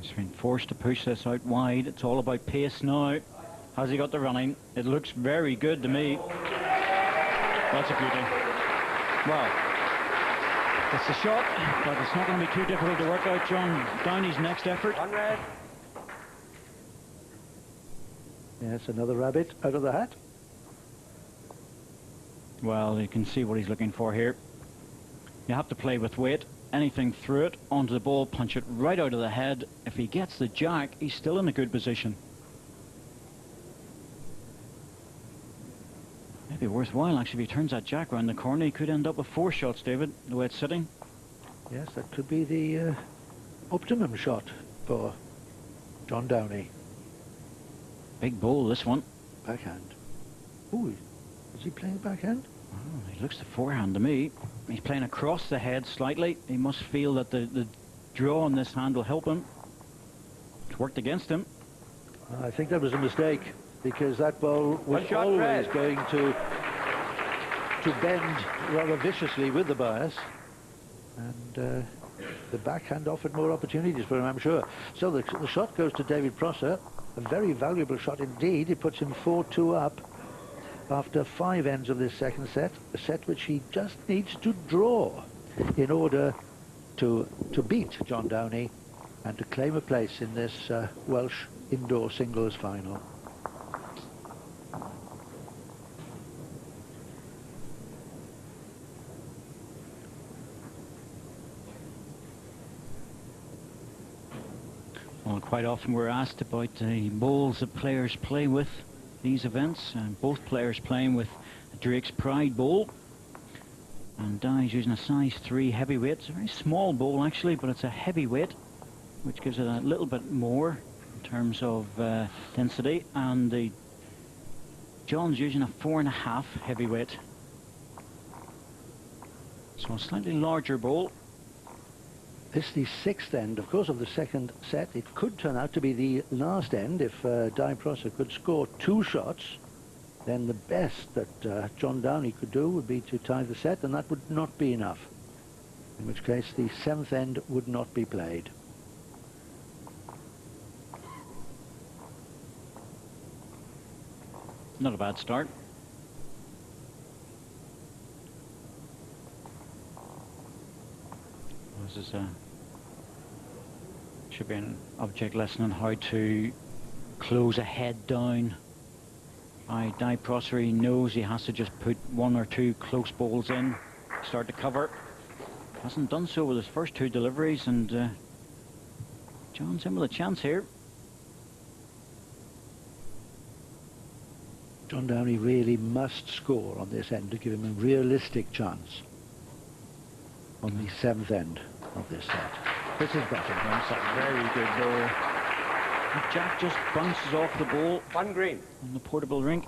He's been forced to push this out wide. It's all about pace now. Has he got the running? It looks very good to me. That's a beauty. Well, it's a shot, but it's not going to be too difficult to work out John Downey's next effort. One red. Yes, another rabbit out of the hat. Well, you can see what he's looking for here. You have to play with weight. Anything through it, onto the ball, punch it right out of the head. If he gets the jack, he's still in a good position. Maybe worthwhile, actually, if he turns that jack round the corner, he could end up with 4 shots, David, the way it's sitting. Yes, that could be the optimum shot for John Downey. Big ball, this one. Backhand. Ooh, is he playing backhand? Oh, he looks the forehand to me. He's playing across the head slightly. He must feel that the draw on this hand will help him. It's worked against him. I think that was a mistake, because that ball was always going to bend rather viciously with the bias, and the backhand offered more opportunities for him, I'm sure. So the shot goes to David Prosser, a very valuable shot indeed. It puts him 4-2 up after 5 ends of this second set, a set which he just needs to draw in order to beat John Downey and to claim a place in this Welsh indoor singles final. Well, quite often we're asked about the bowls that players play with these events, and both players playing with Drake's Pride bowl, and Downey's using a size 3 heavyweight. It's a very small bowl actually, but it's a heavyweight, which gives it a little bit more in terms of density, and John's using a 4.5 heavyweight, so a slightly larger bowl. This is the 6th end, of course, of the second set. It could turn out to be the last end if Downey Prosser could score 2 shots. Then the best that John Downey could do would be to tie the set, and that would not be enough, in which case the 7th end would not be played. Not a bad start. This is should be an object lesson on how to close a head down. Downey Prosser, he knows he has to just put 1 or 2 close balls in, start to cover. Hasn't done so with his first 2 deliveries, and John's in with a chance here. John Downey really must score on this end to give him a realistic chance on the 7th end of this set. This is better. That's a very good ball. The jack just bounces off the ball. 1 green. On the portable rink.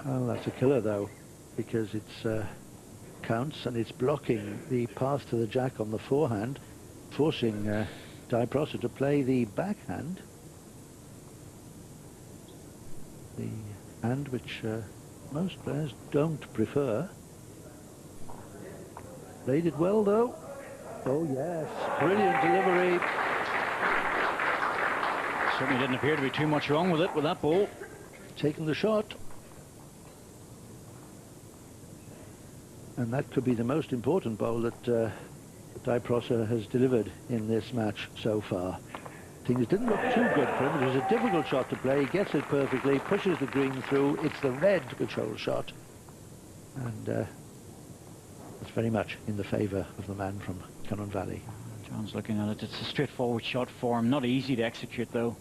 Well, that's a killer though, because it's counts and it's blocking the path to the jack on the forehand, forcing Downey Prosser to play the backhand. The hand which most players don't prefer. Played it well though. Oh yes, brilliant delivery. Certainly didn't appear to be too much wrong with it, with that ball. Taking the shot. And that could be the most important bowl that Di Prosser has delivered in this match so far. Things didn't look too good for him. It was a difficult shot to play. He gets it perfectly, pushes the green through. It's the red which holds shot. And it's very much in the favour of the man from Cynnon Valley. John's looking at it. It's a straightforward shot for him. Not easy to execute, though.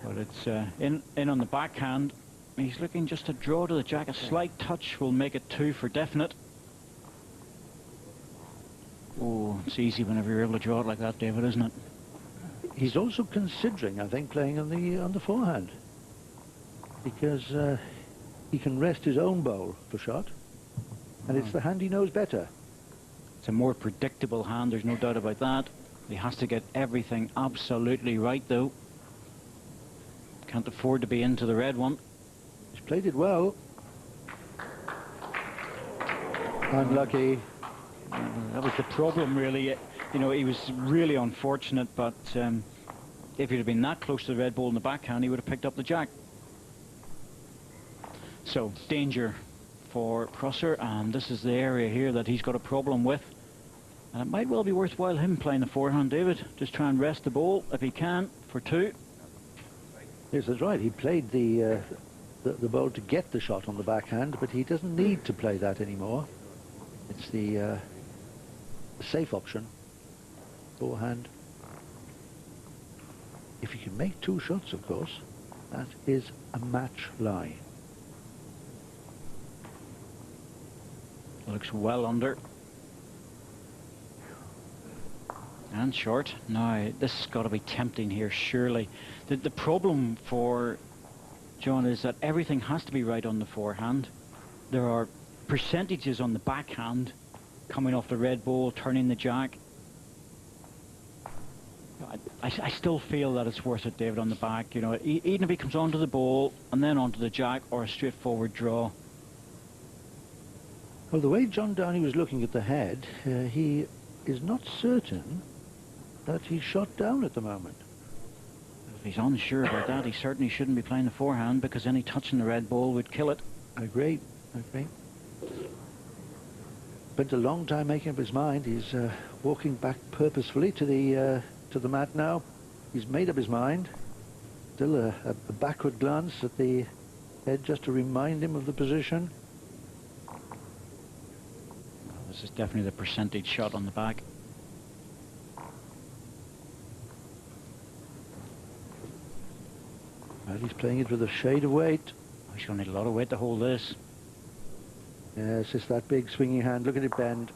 But it's in on the backhand. He's looking just to draw to the jack. A slight touch will make it 2 for definite. Oh, it's easy whenever you're able to draw it like that, David, isn't it? He's also considering, I think, playing on the forehand, because he can rest his own bowl for shot, and it's the hand he knows better. It's a more predictable hand, there's no doubt about that. He has to get everything absolutely right, though. Can't afford to be into the red one. He's played it well. Unlucky. That was the problem, really. You know, he was really unfortunate, but if he'd have been that close to the red ball in the backhand, he would have picked up the jack. So, danger for Prosser, and this is the area here that he's got a problem with. And it might well be worthwhile him playing the forehand, David. Just try and rest the ball, if he can, for 2. Yes, that's right. He played the ball to get the shot on the backhand, but he doesn't need to play that anymore. It's the safe option, forehand. If you can make 2 shots, of course, that is a match lie. Looks well under. And short. Now, this has got to be tempting here, surely. The problem for John is that everything has to be right on the forehand. There are percentages on the backhand, coming off the red ball, turning the jack. I still feel that it's worth it, David, on the back. You know, even if he comes onto the ball and then onto the jack, or a straightforward draw. Well, the way John Downey was looking at the head, he is not certain that he's shot down at the moment. If he's unsure about that, he certainly shouldn't be playing the forehand, because any touch in the red ball would kill it. I agree. Spent a long time making up his mind. He's walking back purposefully to the mat now. He's made up his mind. Still a backward glance at the head just to remind him of the position. This is definitely the percentage shot on the back. Well, he's playing it with a shade of weight. He's going to need a lot of weight to hold this. Yes, it's that big swinging hand. Look at it bend.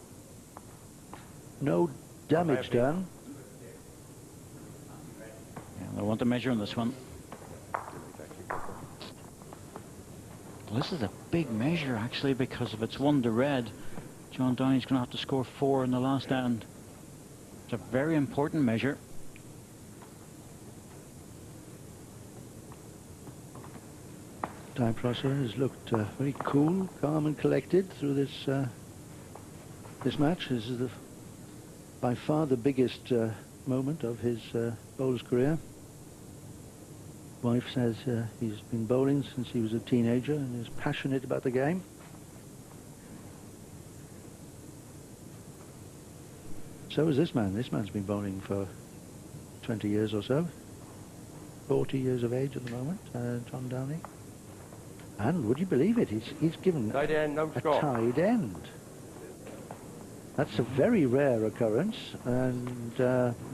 No damage done. Yeah, I want to measure on this one. Well, this is a big measure, actually, because if it's 1 to red, John Downey's going to have to score 4 in the last end. It's a very important measure. Di Prosser has looked very cool, calm and collected through this this match. This is by far the biggest moment of his bowler's career. Wife says he's been bowling since he was a teenager and is passionate about the game. So is this man. This man's been bowling for 20 years or so. 40 years of age at the moment, John Downey. And would you believe it, he's given a tied end. That's a very rare occurrence, and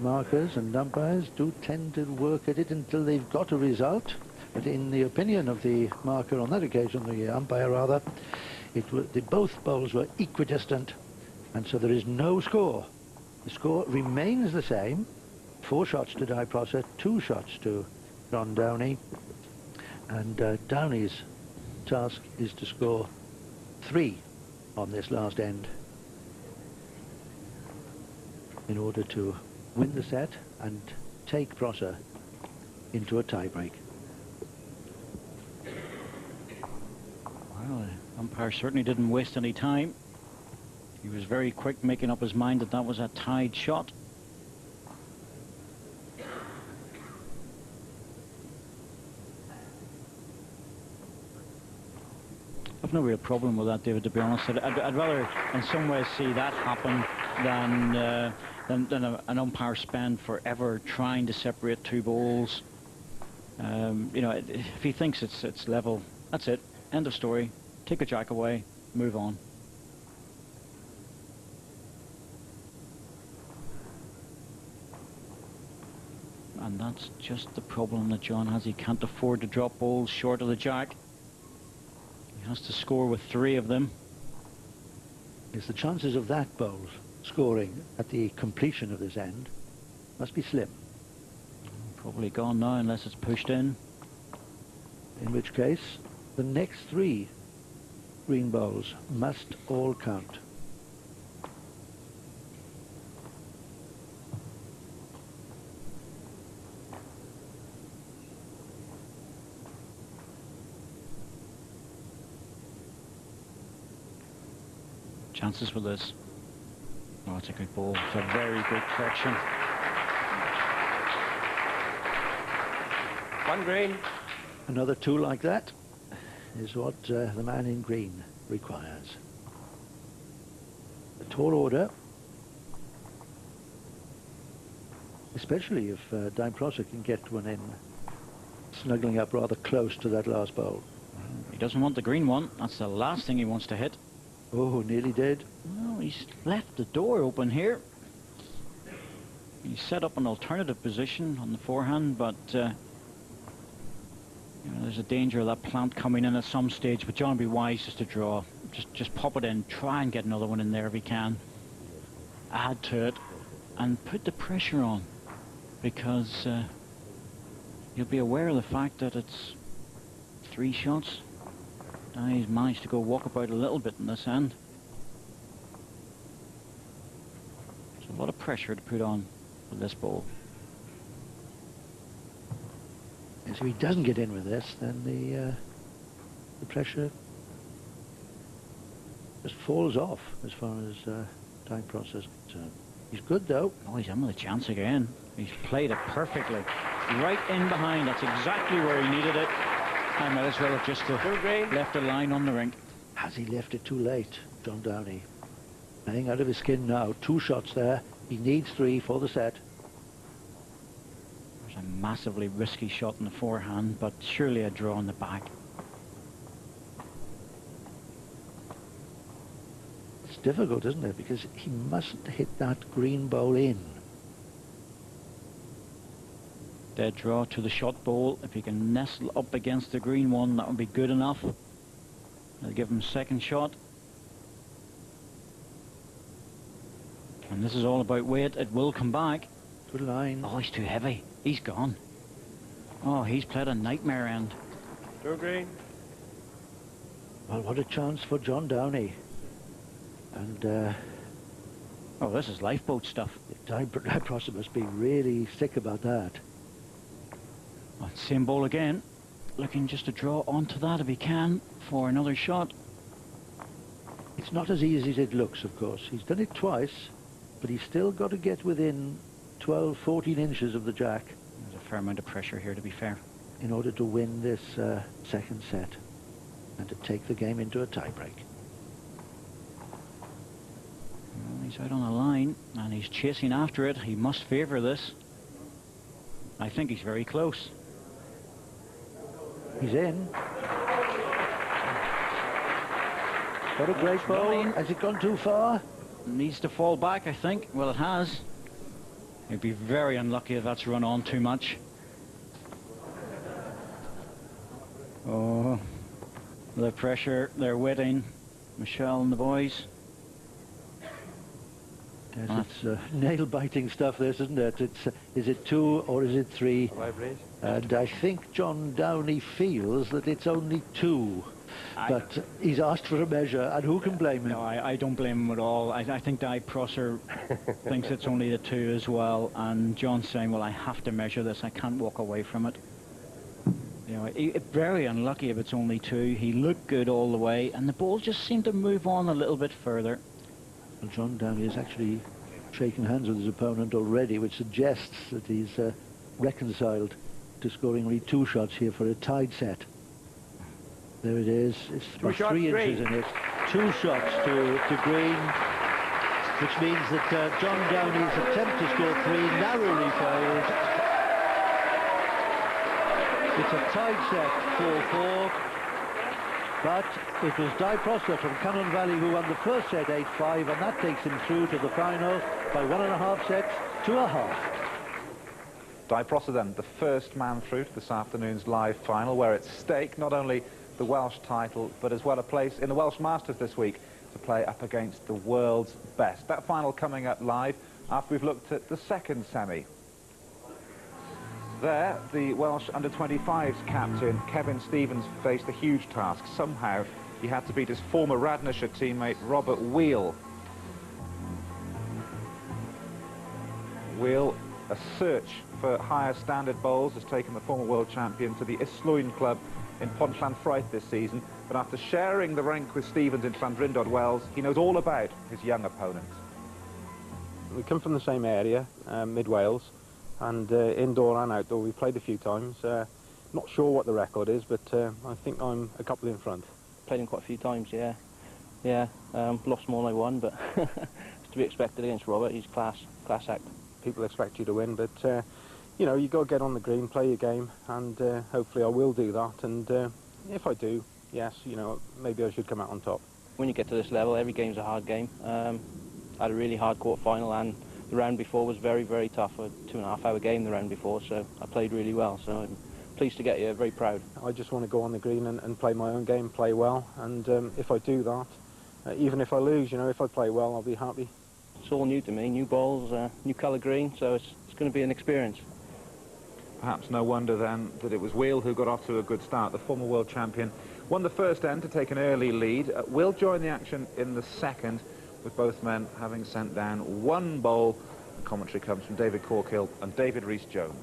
markers and umpires do tend to work at it until they've got a result. But in the opinion of the marker on that occasion, the umpire rather, both bowls were equidistant, and so there is no score. The score remains the same. 4 shots to Di Prosser, 2 shots to John Downey, and Downey's task is to score 3 on this last end in order to win the set and take Prosser into a tie-break. Well, the umpire certainly didn't waste any time. He was very quick making up his mind that that was a tied shot. I've no real problem with that, David, to be honest. I'd rather in some ways see that happen than an umpire spend forever trying to separate two balls. You know, if he thinks it's level, that's it. End of story. Take the jack away, move on. And that's just the problem that John has. He can't afford to drop balls short of the jack. He has to score with 3 of them. Yes, the chances of that bowl scoring at the completion of this end must be slim. Probably gone now unless it's pushed in. In which case, the next 3 green bowls must all count. Chances for this. Oh, it's a good ball. It's a very good correction. 1 green. Another 2 like that is what the man in green requires. A tall order, especially if Dime Prosser can get one in, snuggling up rather close to that last bowl. He doesn't want the green one. That's the last thing he wants to hit. Oh, nearly did. Well, he's left the door open here. He set up an alternative position on the forehand, but you know, there's a danger of that plant coming in at some stage. But John would be wise just to draw. Just pop it in. Try and get another one in there if he can. Add to it and put the pressure on, because you'll be aware of the fact that it's 3 shots. He's managed to go walkabout a little bit in this end. There's a lot of pressure to put on with this ball. And so he doesn't get in with this, then the pressure just falls off as far as Dime Prosser is concerned. He's good though. Oh, he's in with a chance again. He's played it perfectly. Right in behind. That's exactly where he needed it. I might as well have just left a line on the rink. Has he left it too late, John Downey? Playing out of his skin now. 2 shots there. He needs 3 for the set. There's a massively risky shot in the forehand, but surely a draw in the back. It's difficult, isn't it? Because he mustn't hit that green bowl in. Dead draw to the shot bowl. If he can nestle up against the green one, that would be good enough. I'll give him 2nd shot. And this is all about weight. It will come back. Good line. Oh, he's too heavy. He's gone. Oh, he's played a nightmare end. 2 green. Well, what a chance for John Downey. And oh, this is lifeboat stuff. Dime Prosser must be really sick about that. Oh, same ball again. Looking just to draw onto that if he can for another shot. It's not as easy as it looks, of course. He's done it twice, but he's still got to get within 12, 14 inches of the jack. There's a fair amount of pressure here, to be fair. In order to win this 2nd set and to take the game into a tiebreak. Well, he's out on a line and he's chasing after it. He must favour this. I think he's very close. He's in. What a great ball. Has it gone too far? Needs to fall back, I think. Well, it has. He'd be very unlucky if that's run on too much. Oh, the pressure. They're waiting. Michelle and the boys. Yes, it's nail-biting stuff, this, isn't it? It's, is it 2 or is it 3? And I think John Downey feels that it's only 2. But he's asked for a measure, and who can blame him? No, I don't blame him at all. I think Dime Prosser thinks it's only the 2 as well, and John's saying, well, I have to measure this. I can't walk away from it. You know, very unlucky if it's only 2. He looked good all the way, and the ball just seemed to move on a little bit further. Well, John Downey has actually shaken hands with his opponent already, which suggests that he's reconciled to scoring only 2 shots here for a tied set. There it is. It's about shots 3 straight. inches in it. 2 shots to green, which means that John Downey's attempt to score 3 narrowly failed. It's a tied set, 4-4. But it was Di Prosser from Cannon Valley who won the first set 8-5, and that takes him through to the final by 1.5 sets to a half. Di Prosser then, the first man through to this afternoon's live final, where at stake not only the Welsh title, but as well a place in the Welsh Masters this week to play up against the world's best. That final coming up live after we've looked at the second semi. There, the Welsh under-25s captain, Kevin Stevens, faced a huge task. Somehow, he had to beat his former Radnorshire teammate, Robert Wheel. Wheel, a search for higher standard bowls, has taken the former world champion to the Islwyn club in Llanelli.It this season. But after sharing the rank with Stevens in Llandrindod, Wells, he knows all about his young opponent. We come from the same area, mid-Wales. And indoor and outdoor, we've played a few times. Not sure what the record is, but I think I'm a couple in front. Played him quite a few times, yeah. Yeah, lost more than I won, but it's to be expected against Robert. He's class act. People expect you to win, but you know, you've got to get on the green, play your game, and hopefully I will do that. And if I do, yes, you know, maybe I should come out on top. When you get to this level, every game's a hard game. I had a really hard quarter-final, and the round before was very, very tough. A 2.5-hour game the round before, so I played really well. So I'm pleased to get here, very proud. I just want to go on the green and play my own game, play well, and if I do that, even if I lose, you know, if I play well, I'll be happy. It's all new to me, new balls, new colour green, so it's going to be an experience. Perhaps no wonder then that it was Wheel who got off to a good start. The former world champion won the first end to take an early lead. Will join the action in the second, with both men having sent down 1 bowl. The commentary comes from David Corkill and David Rhys-Jones.